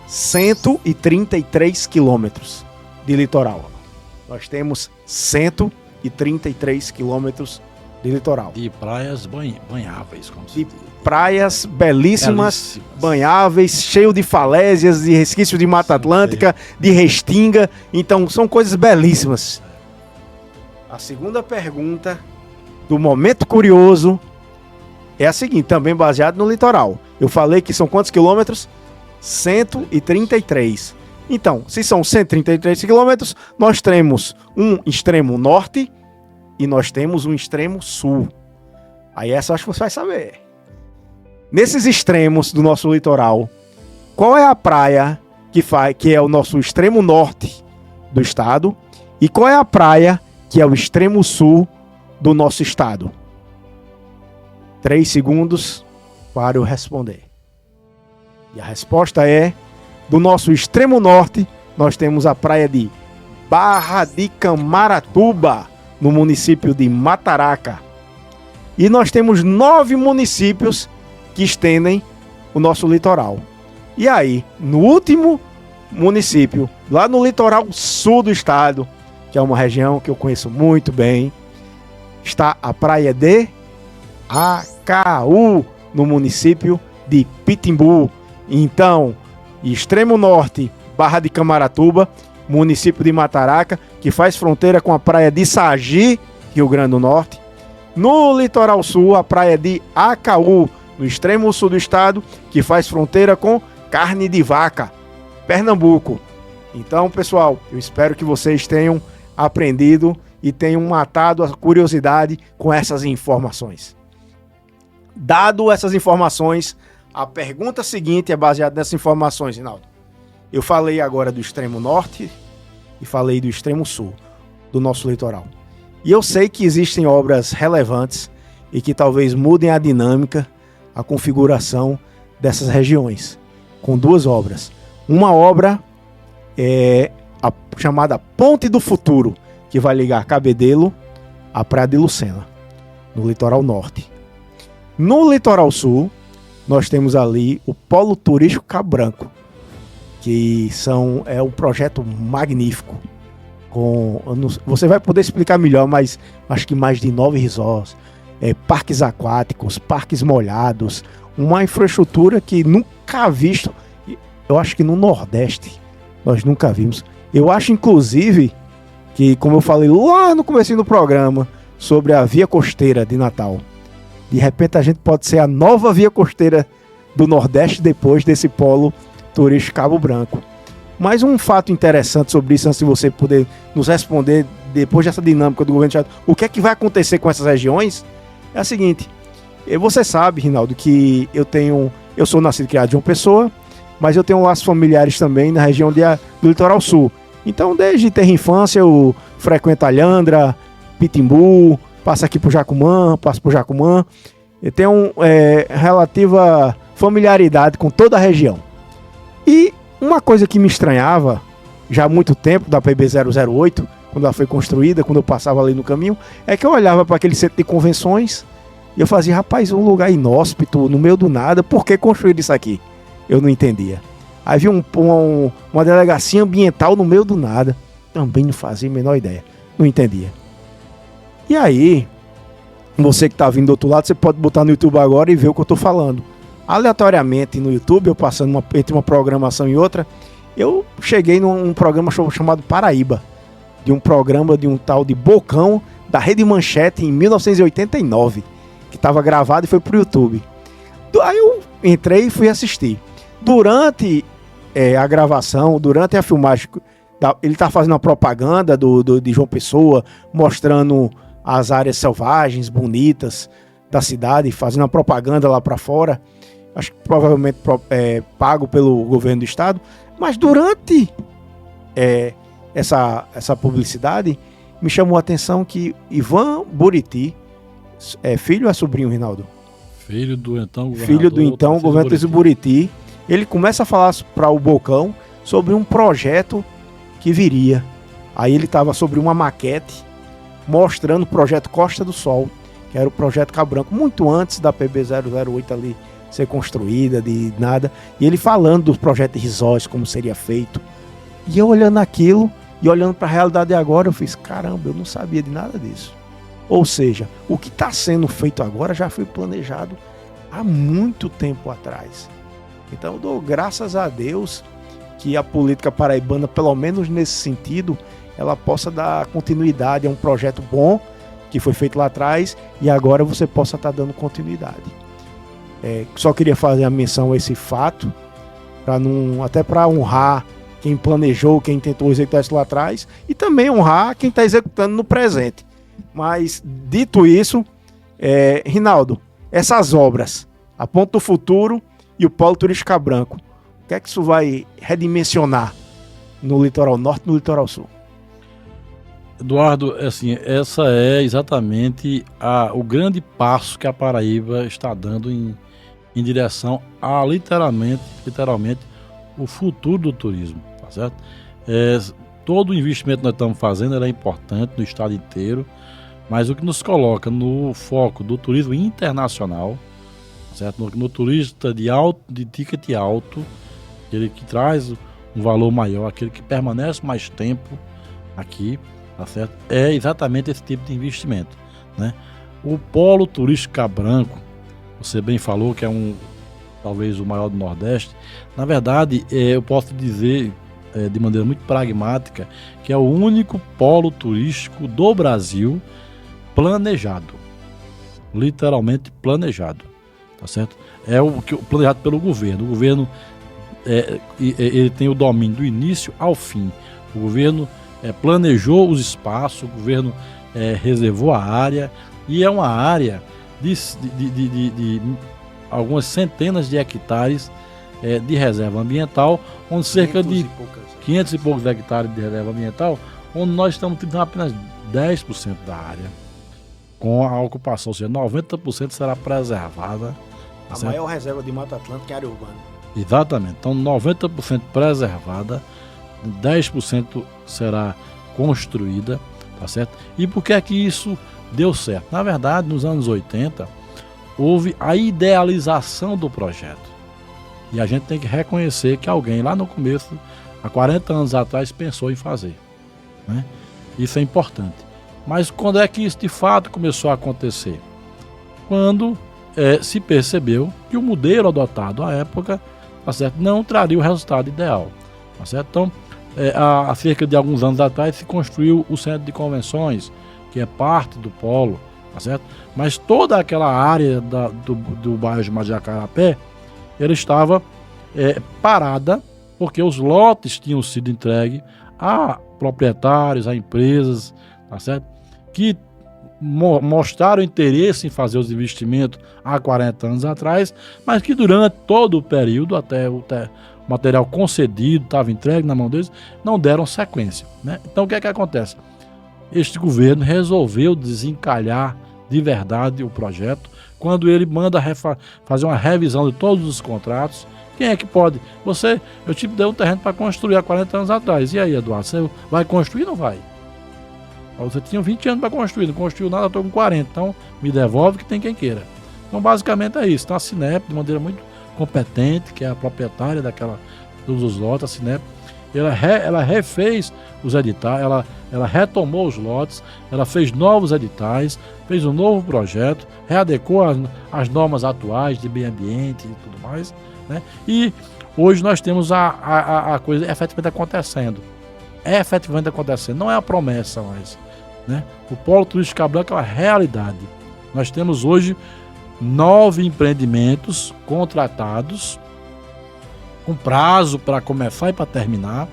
[SPEAKER 1] 133 quilômetros de litoral. Nós temos 133 quilômetros de litoral.
[SPEAKER 2] E praias banháveis, como se diz.
[SPEAKER 1] Praias belíssimas, banháveis, cheio de falésias, de resquícios de Mata Atlântica, de restinga. Então, são coisas belíssimas. A segunda pergunta do momento curioso é a seguinte, também baseado no litoral. Eu falei que são quantos quilômetros? 133. Então, se são 133 quilômetros, nós temos um extremo norte e nós temos um extremo sul. Aí essa eu acho que você vai saber. Nesses extremos do nosso litoral, qual é a praia que é o nosso extremo norte do estado e qual é a praia que é o extremo sul do nosso estado? 3 segundos para eu responder. E a resposta é, do nosso extremo norte, nós temos a praia de Barra de Camaratuba, no município de Mataraca. E nós temos 9 municípios que estendem o nosso litoral. E aí, no último município, lá no litoral sul do estado, que é uma região que eu conheço muito bem, está a praia de Acaú, no município de Pitimbu. Então, extremo norte, Barra de Camaratuba, município de Mataraca, que faz fronteira com a praia de Sagi, Rio Grande do Norte. No litoral sul, a praia de Acaú, no extremo sul do estado, que faz fronteira com Carne de Vaca, Pernambuco. Então, pessoal, eu espero que vocês tenham aprendido e tenham matado a curiosidade com essas informações. Dado essas informações, a pergunta seguinte é baseada nessas informações, Rinaldo. Eu falei agora do extremo norte e falei do extremo sul do nosso litoral. E eu sei que existem obras relevantes e que talvez mudem a dinâmica, a configuração dessas regiões, com duas obras. Uma obra é a chamada Ponte do Futuro, que vai ligar Cabedelo à Praia de Lucena, no litoral norte. No litoral sul, nós temos ali o Polo Turístico Cabo Branco, que é um projeto magnífico. Você vai poder explicar melhor, mas acho que mais de 9 resorts, parques aquáticos, parques molhados, uma infraestrutura que nunca visto, eu acho que no Nordeste nós nunca vimos. Eu acho inclusive que, como eu falei lá no começo do programa, sobre a Via Costeira de Natal, de repente a gente pode ser a nova Via Costeira do Nordeste depois desse polo turístico Cabo Branco. Mais um fato interessante sobre isso, antes de você poder nos responder, depois dessa dinâmica do governo do estado, o que é que vai acontecer com essas regiões, é a seguinte. Você sabe, Rinaldo, que eu sou nascido e criado em João Pessoa, mas eu tenho laços familiares também na região do litoral sul. Então, desde ter infância, eu frequento Alhandra, Pitimbu, passo aqui por Jacumã, passo por Jacumã. Eu tenho relativa familiaridade com toda a região. E uma coisa que me estranhava já há muito tempo, da PB008, quando ela foi construída, quando eu passava ali no caminho, é que eu olhava para aquele centro de convenções e eu fazia, rapaz, um lugar inóspito, no meio do nada, por que construir isso aqui? Eu não entendia. Aí vi uma delegacia ambiental no meio do nada, também não fazia a menor ideia, não entendia. E aí, você que está vindo do outro lado, você pode botar no YouTube agora e ver o que eu estou falando. Aleatoriamente no YouTube, eu passando entre uma programação e outra, eu cheguei num programa chamado Paraíba, de um programa de um tal de Bocão, da Rede Manchete, em 1989, que estava gravado e foi pro YouTube. Aí eu entrei e fui assistir. Durante a gravação, durante a filmagem, ele tá fazendo uma propaganda de João Pessoa, mostrando as áreas selvagens, bonitas da cidade, fazendo uma propaganda lá para fora. Acho que provavelmente pago pelo governo do estado, mas durante essa publicidade me chamou a atenção que Ivan Buriti, filho ou sobrinho, Rinaldo?
[SPEAKER 2] Filho do então
[SPEAKER 1] governador Buriti, ele começa a falar para o Bocão sobre um projeto que viria. Aí ele estava sobre uma maquete mostrando o projeto Costa do Sol, que era o projeto Cabo Branco, muito antes da PB008 ali ser construída, de nada, e ele falando do projeto de resorts, como seria feito. E eu olhando aquilo e olhando para a realidade agora, eu fiz, caramba, eu não sabia de nada disso. Ou seja, o que está sendo feito agora já foi planejado há muito tempo atrás. Então eu dou graças a Deus que a política paraibana, pelo menos nesse sentido, ela possa dar continuidade a um projeto bom que foi feito lá atrás e agora você possa estar dando continuidade. Só queria fazer a menção a esse fato, até para honrar quem planejou, quem tentou executar isso lá atrás, e também honrar quem está executando no presente. Mas, dito isso, Rinaldo, essas obras, a Ponte do Futuro e o Polo Turístico Cabo Branco, o que é que isso vai redimensionar no litoral norte e no litoral sul?
[SPEAKER 2] Eduardo, assim, essa é exatamente o grande passo que a Paraíba está dando em direção a literalmente o futuro do turismo, tá certo? Todo o investimento que nós estamos fazendo é importante no estado inteiro, mas o que nos coloca no foco do turismo internacional, certo? No turista de ticket alto, aquele que traz um valor maior, aquele que permanece mais tempo aqui, tá certo? É exatamente esse tipo de investimento, né? O Polo Turístico Cabo Branco, você bem falou que é talvez o maior do Nordeste. Na verdade, eu posso dizer de maneira muito pragmática, que é o único polo turístico do Brasil planejado, literalmente planejado, tá certo? É o planejado pelo governo. O governo ele tem o domínio do início ao fim. O governo planejou os espaços, o governo reservou a área, e é uma área de algumas centenas de hectares de reserva ambiental, onde cerca de 500 e poucos hectares de reserva ambiental, onde nós estamos utilizando apenas 10% da área, com a ocupação, ou seja, 90% será preservada.
[SPEAKER 1] A maior reserva de Mata Atlântica é a área urbana.
[SPEAKER 2] Exatamente, então 90% preservada, 10% será construída, tá certo? E por que é que isso deu certo? Na verdade, nos anos 80, houve a idealização do projeto. E a gente tem que reconhecer que alguém lá no começo, há 40 anos atrás, pensou em fazer, né? Isso é importante. Mas quando é que isso de fato começou a acontecer? Quando se percebeu que o modelo adotado à época, tá certo, não traria o resultado ideal. Tá certo? Então, há cerca de alguns anos atrás se construiu o centro de convenções, que é parte do polo, tá certo? Mas toda aquela área do bairro de Jacarapé, ela estava parada, porque os lotes tinham sido entregues a proprietários, a empresas, tá certo? Que mostraram interesse em fazer os investimentos há 40 anos atrás, mas que durante todo o período, até o material concedido, estava entregue na mão deles, não deram sequência, né? Então o que é que acontece? Este governo resolveu desencalhar de verdade o projeto, quando ele manda fazer uma revisão de todos os contratos. Quem é que pode? Eu te dei um terreno para construir há 40 anos atrás, e aí, Eduardo, você vai construir ou não vai? Você tinha 20 anos para construir, não construiu nada, eu estou com 40, então me devolve que tem quem queira. Então basicamente é isso. Então a Cinep, de maneira muito competente, que é a proprietária dos lotes, a Cinep, ela refez os editais, ela retomou os lotes, ela fez novos editais, fez um novo projeto, readequou as normas atuais de meio ambiente e tudo mais, né? E hoje nós temos a coisa efetivamente acontecendo. É efetivamente acontecendo, não é a promessa mais, né? O Polo Turístico Cabo Branco é uma realidade. Nós temos hoje 9 empreendimentos contratados, com prazo para começar e para terminar,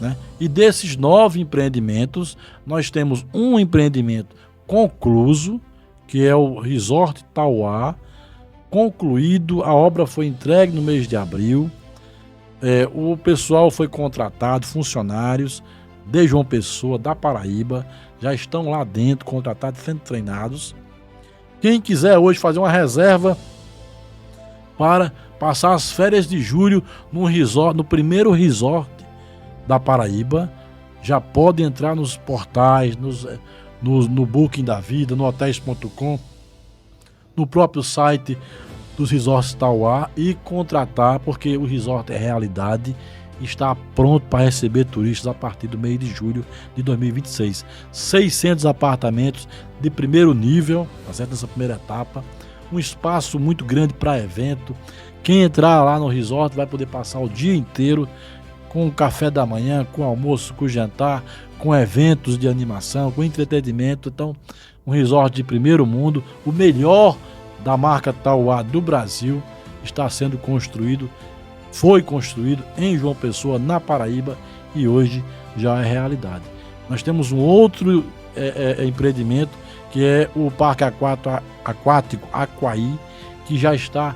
[SPEAKER 2] né? E desses 9 empreendimentos, nós temos um empreendimento concluído, que é o Resort Tauá, concluído, a obra foi entregue no mês de abril, o pessoal foi contratado, funcionários de João Pessoa, da Paraíba, já estão lá dentro, contratados, sendo treinados. Quem quiser hoje fazer uma reserva para passar as férias de julho no primeiro resort da Paraíba, já pode entrar nos portais, no Booking da Vida, no Hotéis.com, no próprio site dos resorts Tauá e contratar, porque o resort é realidade e está pronto para receber turistas a partir do mês de julho de 2026. 600 apartamentos de primeiro nível, tá certo? Nessa primeira etapa, um espaço muito grande para evento. Quem entrar lá no resort vai poder passar o dia inteiro com o café da manhã, com almoço, com jantar, com eventos de animação, com entretenimento. Então, um resort de primeiro mundo, o melhor da marca Tauá do Brasil, está sendo construído, foi construído em João Pessoa, na Paraíba, e hoje já é realidade. Nós temos um outro empreendimento, que é o Parque Aquático Aquaí, que já está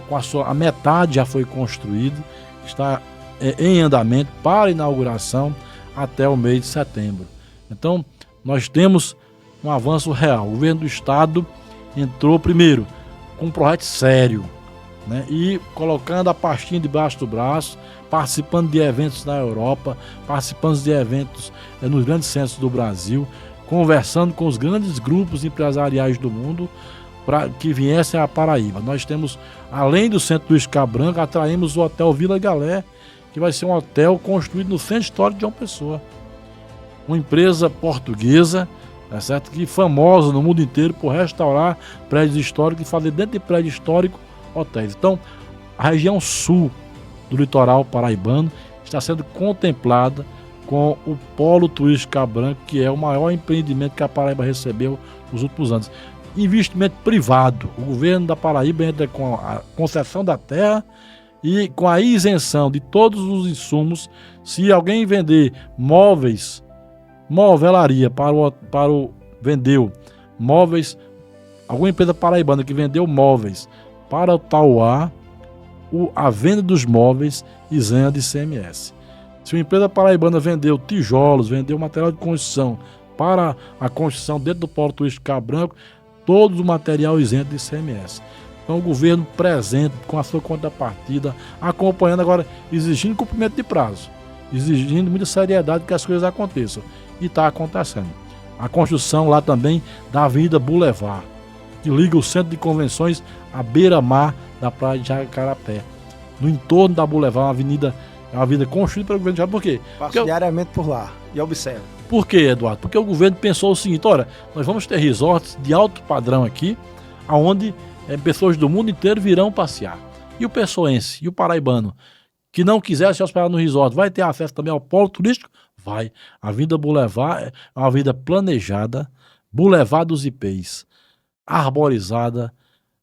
[SPEAKER 2] com a metade já foi construído, está em andamento para inauguração até o mês de setembro. Então, nós temos um avanço real. O governo do estado entrou primeiro com um projeto sério, né? E colocando a pastinha debaixo do braço, participando de eventos na Europa, participando de eventos nos grandes centros do Brasil, conversando com os grandes grupos empresariais do mundo para que viessem à Paraíba. Nós temos, além do Centro Turístico Cabo Branco, atraímos o Hotel Vila Galé, que vai ser um hotel construído no Centro Histórico de João Pessoa. Uma empresa portuguesa, tá certo? Que famosa no mundo inteiro por restaurar prédios históricos e fazer dentro de prédio histórico hotéis. Então, a região sul do litoral paraibano está sendo contemplada com o Polo Turístico Cabranco, que é o maior empreendimento que a Paraíba recebeu nos últimos anos. Investimento privado. O governo da Paraíba entra com a concessão da terra e com a isenção de todos os insumos. Se alguém vender móveis, movelaria vendeu móveis, alguma empresa paraibana que vendeu móveis para o Tauá, a venda dos móveis isenta de ICMS. Se uma empresa paraibana vendeu tijolos, vendeu material de construção para a construção dentro do Polo Turístico Cabranco, todo o material isento de ICMS. Então o governo presente com a sua contrapartida, acompanhando agora, exigindo cumprimento de prazo, exigindo muita seriedade que as coisas aconteçam. E está acontecendo. A construção lá também da Avenida Boulevard, que liga o centro de convenções à beira-mar da praia de Jacarapé. No entorno da Boulevard, uma avenida construída pelo governo de Jacarapé. Por quê?
[SPEAKER 1] Passo diariamente por lá e observo.
[SPEAKER 2] Por quê, Eduardo? Porque o governo pensou o seguinte: olha, nós vamos ter resorts de alto padrão aqui, onde pessoas do mundo inteiro virão passear. E o pessoense e o paraibano que não quiser se hospedar no resort vai ter acesso também ao polo turístico? Vai. A Avenida Boulevard é uma avenida planejada, Boulevard dos Ipês, arborizada,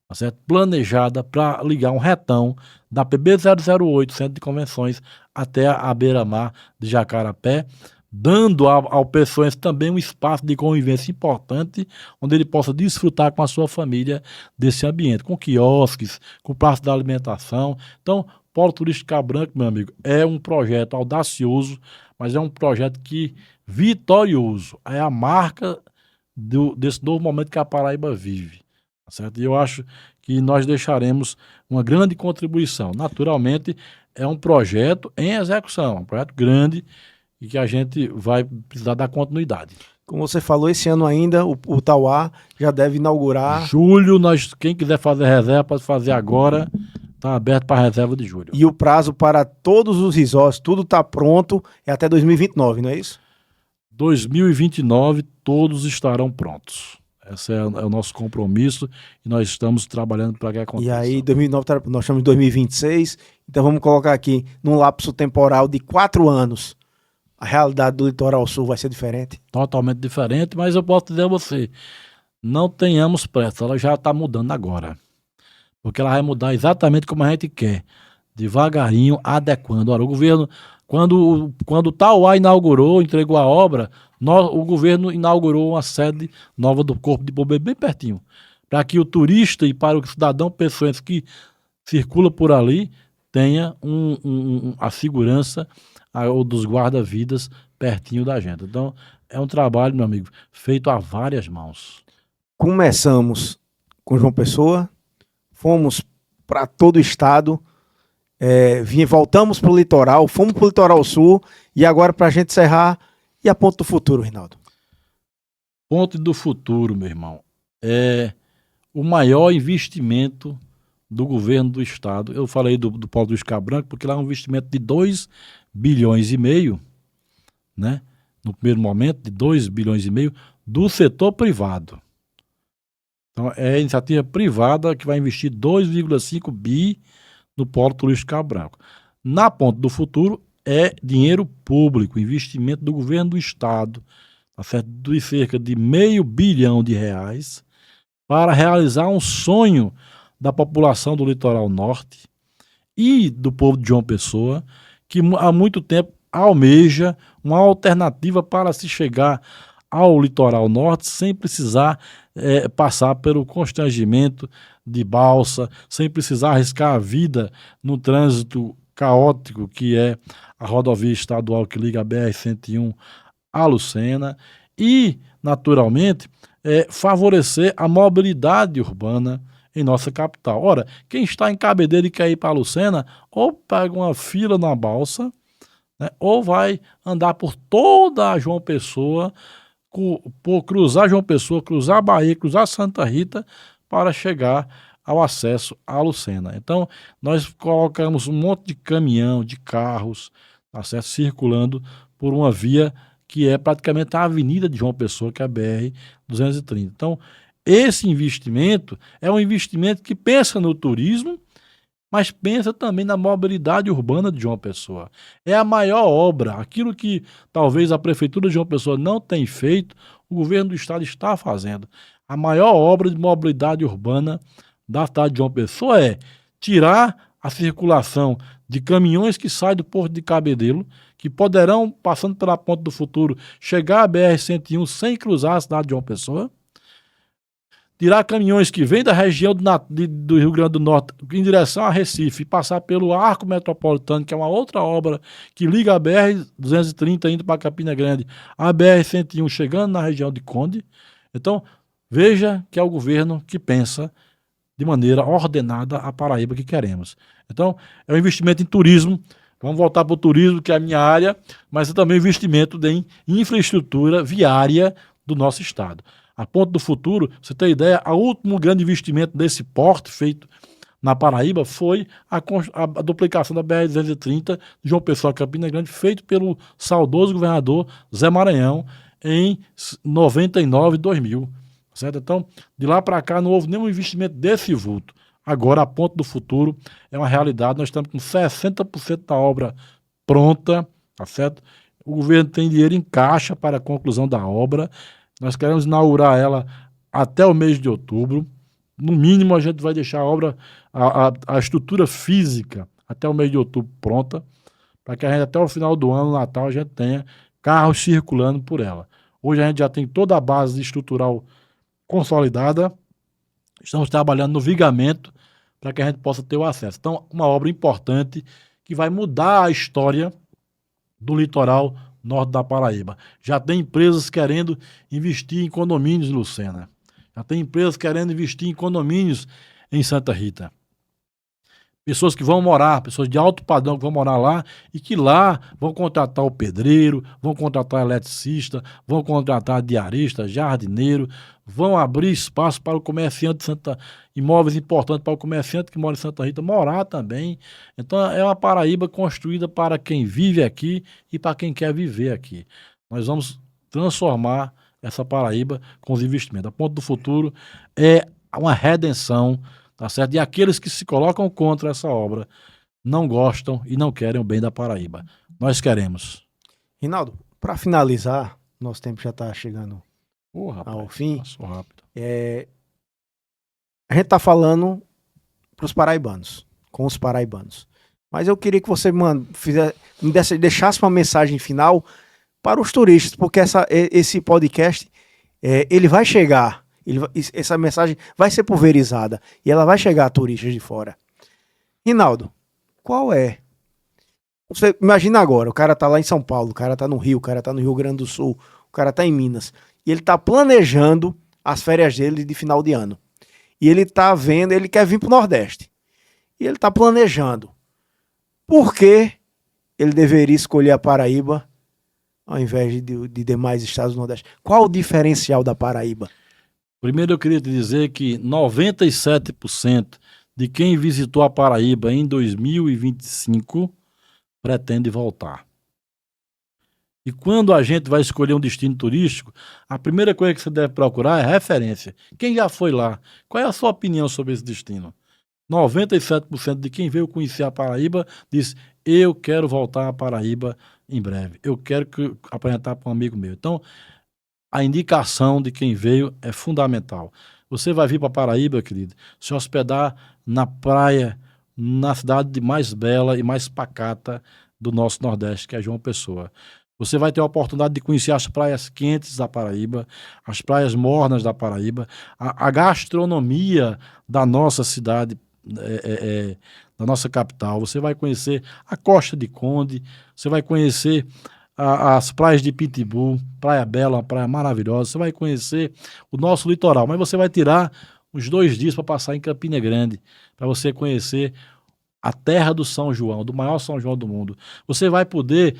[SPEAKER 2] tá certo? Planejada para ligar um retão da PB 008, Centro de Convenções, até a beira-mar de Jacarapé, dando ao pessoense também um espaço de convivência importante, onde ele possa desfrutar com a sua família desse ambiente, com quiosques, com praça da alimentação. Então, Polo Turístico Cabranco, meu amigo, é um projeto audacioso, mas é um projeto vitorioso. É a marca desse novo momento que a Paraíba vive. Tá certo? E eu acho que nós deixaremos uma grande contribuição. Naturalmente, é um projeto em execução, um projeto grande e que a gente vai precisar dar continuidade.
[SPEAKER 1] Como você falou, esse ano ainda o Tauá já deve inaugurar.
[SPEAKER 2] Julho, quem quiser fazer reserva pode fazer agora. Está aberto para reserva de julho.
[SPEAKER 1] E o prazo para todos os resorts, tudo está pronto, é até 2029, não é isso?
[SPEAKER 2] 2029 todos estarão prontos. Esse é o nosso compromisso e nós estamos trabalhando para que aconteça.
[SPEAKER 1] E aí, 2009, nós estamos em 2026, então vamos colocar aqui, num lapso temporal de 4 anos, a realidade do Litoral Sul vai ser diferente?
[SPEAKER 2] Totalmente diferente, mas eu posso dizer a você, não tenhamos pressa, ela já está mudando agora. Porque ela vai mudar exatamente como a gente quer, devagarinho, adequando. Ora, o governo, quando o Tauá entregou a obra, o governo inaugurou uma sede nova do Corpo de Bombeiro bem pertinho, para que o turista e para o cidadão pessoense que circula por ali tenha a segurança dos guarda-vidas pertinho da gente. Então, é um trabalho, meu amigo, feito a várias mãos.
[SPEAKER 1] Começamos com João Pessoa, fomos para todo o estado, voltamos para o litoral, fomos para o litoral sul e agora para a gente encerrar, e a Ponte do Futuro, Rinaldo?
[SPEAKER 2] Ponte do Futuro, meu irmão, é o maior investimento do governo do estado. Eu falei do Polo do Cabranco porque lá é um investimento de 2,5 bilhões, né? No primeiro momento, de 2,5 bilhões do setor privado. Então, é a iniciativa privada que vai investir 2,5 bi no Polo Turístico Cabranco. Na Ponte do Futuro, é dinheiro público, investimento do governo do estado, tá certo? De cerca de R$500 bilhão para realizar um sonho da população do litoral norte e do povo de João Pessoa, que há muito tempo almeja uma alternativa para se chegar ao litoral norte sem precisar passar pelo constrangimento de balsa, sem precisar arriscar a vida no trânsito caótico que é a rodovia estadual que liga a BR-101 a Lucena e, naturalmente, favorecer a mobilidade urbana em nossa capital. Ora, quem está em Cabedelo e quer ir para a Lucena, ou pega uma fila na balsa, né, ou vai andar por toda a João Pessoa, por cruzar João Pessoa, cruzar a Bahia, cruzar Santa Rita, para chegar ao acesso à Lucena. Então, nós colocamos um monte de caminhão, de carros, tá certo? Circulando por uma via que é praticamente a avenida de João Pessoa, que é a BR-230. Então, esse investimento é um investimento que pensa no turismo, mas pensa também na mobilidade urbana de João Pessoa. É a maior obra, aquilo que talvez a Prefeitura de João Pessoa não tenha feito, o governo do estado está fazendo. A maior obra de mobilidade urbana da cidade de João Pessoa é tirar a circulação de caminhões que saem do Porto de Cabedelo, que poderão, passando pela Ponte do Futuro, chegar à BR-101 sem cruzar a cidade de João Pessoa, tirar caminhões que vêm da região do Rio Grande do Norte em direção a Recife e passar pelo Arco Metropolitano, que é uma outra obra que liga a BR-230 indo para Campina Grande, a BR-101 chegando na região de Conde. Então, veja que é o governo que pensa de maneira ordenada a Paraíba que queremos. Então, é um investimento em turismo. Vamos voltar para o turismo, que é a minha área, mas é também um investimento em infraestrutura viária do nosso estado. A Ponte do Futuro, você tem ideia, o último grande investimento desse porte feito na Paraíba foi a duplicação da BR-230 de João Pessoa a Campina Grande, feito pelo saudoso governador Zé Maranhão em 99 e 2000. Certo? Então, de lá para cá não houve nenhum investimento desse vulto. Agora, a Ponte do Futuro é uma realidade. Nós estamos com 60% da obra pronta, tá certo? O governo tem dinheiro em caixa para a conclusão da obra. Nós queremos inaugurar ela até o mês de outubro. No mínimo, a gente vai deixar a obra, a estrutura física, até o mês de outubro pronta, para que a gente, até o final do ano, Natal, a gente tenha carros circulando por ela. Hoje a gente já tem toda a base estrutural consolidada. Estamos trabalhando no vigamento para que a gente possa ter o acesso. Então, uma obra importante que vai mudar a história do litoral norte da Paraíba. Já tem empresas querendo investir em condomínios, Lucena. Já tem empresas querendo investir em condomínios em Santa Rita. Pessoas que vão morar, pessoas de alto padrão que vão morar lá e que lá vão contratar o pedreiro, vão contratar eletricista, vão contratar diarista, jardineiro, vão abrir espaço para o comerciante, imóveis importantes para o comerciante que mora em Santa Rita morar também. Então é uma Paraíba construída para quem vive aqui e para quem quer viver aqui. Nós vamos transformar essa Paraíba com os investimentos. A Ponte do Futuro é uma redenção. Tá certo? E aqueles que se colocam contra essa obra não gostam e não querem o bem da Paraíba. Nós queremos.
[SPEAKER 1] Rinaldo, para finalizar, nosso tempo já está chegando ao fim.
[SPEAKER 2] Passou rápido.
[SPEAKER 1] A gente está falando para os paraibanos, com os paraibanos. Mas eu queria que você deixasse uma mensagem final para os turistas, porque esse podcast ele vai chegar. Essa mensagem vai ser pulverizada e ela vai chegar a turistas de fora. Rinaldo, qual é? Você imagina agora, o cara tá lá em São Paulo, o cara tá no Rio, o cara tá no Rio Grande do Sul, o cara tá em Minas, e ele tá planejando as férias dele de final de ano. E ele tá vendo, ele quer vir pro Nordeste. E ele tá planejando. Por que ele deveria escolher a Paraíba ao invés de demais estados do Nordeste? Qual o diferencial da Paraíba?
[SPEAKER 2] Primeiro eu queria te dizer que 97% de quem visitou a Paraíba em 2025 pretende voltar. E quando a gente vai escolher um destino turístico, a primeira coisa que você deve procurar é referência. Quem já foi lá? Qual é a sua opinião sobre esse destino? 97% de quem veio conhecer a Paraíba diz: eu quero voltar à Paraíba em breve. Eu quero apresentar para um amigo meu. Então, a indicação de quem veio é fundamental. Você vai vir para Paraíba, querido, se hospedar na praia, na cidade mais bela e mais pacata do nosso Nordeste, que é João Pessoa. Você vai ter a oportunidade de conhecer as praias quentes da Paraíba, as praias mornas da Paraíba, a gastronomia da nossa cidade, da nossa capital. Você vai conhecer a Costa de Conde, você vai conhecer as praias de Pitbull, Praia Bela, uma praia maravilhosa. Você vai conhecer o nosso litoral, mas você vai tirar uns 2 dias para passar em Campina Grande, para você conhecer a terra do São João, do maior São João do mundo. Você vai poder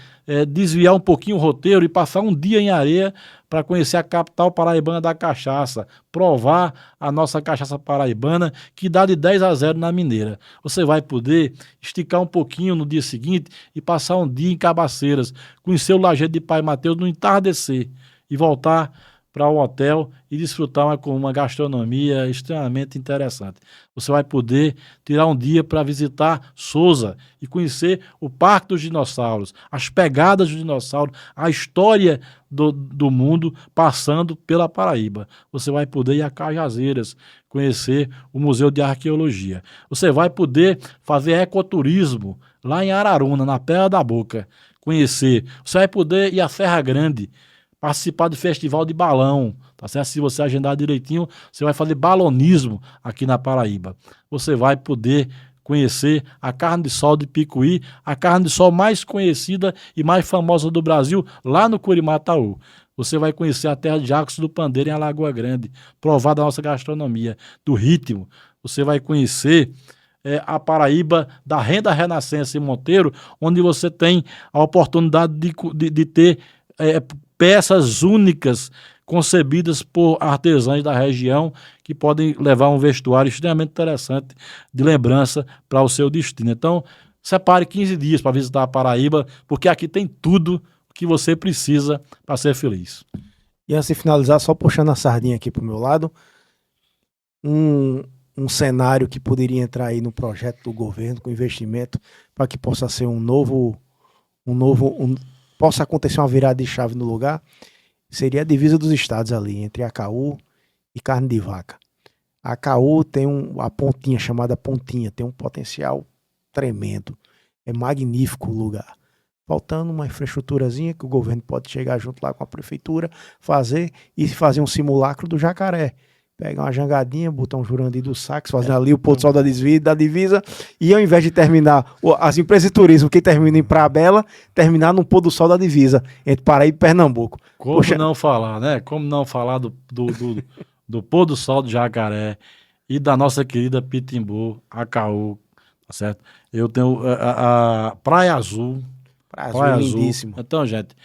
[SPEAKER 2] desviar um pouquinho o roteiro e passar um dia em Areia para conhecer a capital paraibana da cachaça, provar a nossa cachaça paraibana, que dá de 10-0 na Mineira. Você vai poder esticar um pouquinho no dia seguinte e passar um dia em Cabaceiras, conhecer o Lajeado de Pai Mateus no entardecer e voltar para um hotel e desfrutar com uma gastronomia extremamente interessante. Você vai poder tirar um dia para visitar Sousa e conhecer o Parque dos Dinossauros, as pegadas dos dinossauros, a história do mundo passando pela Paraíba. Você vai poder ir a Cajazeiras, conhecer o Museu de Arqueologia. Você vai poder fazer ecoturismo lá em Araruna, na Pedra da Boca, conhecer. Você vai poder ir à Serra Grande, participar do festival de balão, tá certo? Se você agendar direitinho, você vai fazer balonismo aqui na Paraíba. Você vai poder conhecer a carne de sol de Picuí, a carne de sol mais conhecida e mais famosa do Brasil, lá no Curimataú. Você vai conhecer a terra de Jacos do Pandeiro em Alagoa Grande, provar da nossa gastronomia, do ritmo. Você vai conhecer a Paraíba da Renda Renascença em Monteiro, onde você tem a oportunidade de ter peças únicas concebidas por artesãos da região que podem levar um vestuário extremamente interessante de lembrança para o seu destino. Então, separe 15 dias para visitar a Paraíba, porque aqui tem tudo que você precisa para ser feliz.
[SPEAKER 1] E antes de finalizar, só puxando a sardinha aqui para o meu lado, um cenário que poderia entrar aí no projeto do governo com investimento para que possa ser possa acontecer uma virada de chave no lugar, seria a divisa dos estados ali, entre Acaú e Carne de Vaca. Acaú tem a pontinha, chamada Pontinha, tem um potencial tremendo. É magnífico o lugar. Faltando uma infraestruturazinha que o governo pode chegar junto lá com a prefeitura, fazer um simulacro do Jacaré. Pegar uma jangadinha, botar um Jurandi do Sax, fazendo ali o pôr do sol da divisa, e ao invés de terminar, as empresas de turismo que terminam em Praia Bela, terminar no pôr do sol da divisa, entre Paraíba e Pernambuco.
[SPEAKER 2] Como não falar, né? Como não falar do pôr do sol do Jacaré e da nossa querida Pitimbu, Acaú, tá certo? Eu tenho a Praia Azul.
[SPEAKER 1] Praia Azul, lindíssimo.
[SPEAKER 2] Então, gente,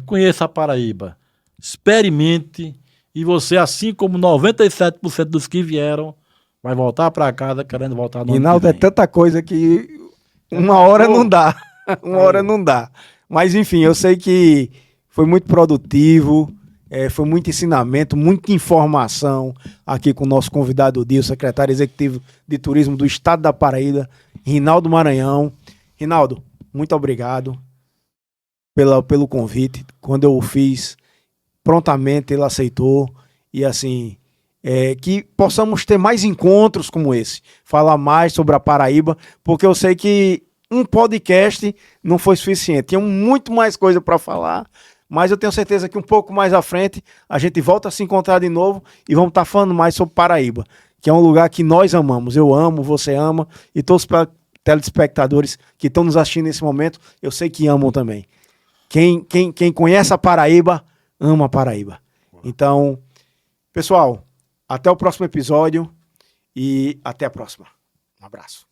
[SPEAKER 2] conheça a Paraíba, experimente. E você, assim como 97% dos que vieram, vai voltar para casa querendo voltar no ano que vem.
[SPEAKER 1] Rinaldo, é tanta coisa que uma hora não dá. Uma hora não dá. Mas, enfim, eu sei que foi muito produtivo, foi muito ensinamento, muita informação aqui com o nosso convidado do dia, o secretário executivo de turismo do estado da Paraíba, Rinaldo Maranhão. Rinaldo, muito obrigado pelo convite. Quando eu o fiz, prontamente ele aceitou, e assim, que possamos ter mais encontros como esse, falar mais sobre a Paraíba, porque eu sei que um podcast não foi suficiente, tinha muito mais coisa para falar, mas eu tenho certeza que um pouco mais à frente a gente volta a se encontrar de novo e vamos estar falando mais sobre Paraíba, que é um lugar que nós amamos, eu amo, você ama, e todos os telespectadores que estão nos assistindo nesse momento, eu sei que amam também. Quem conhece a Paraíba, ama a Paraíba. Então, pessoal, até o próximo episódio e até a próxima. Um abraço.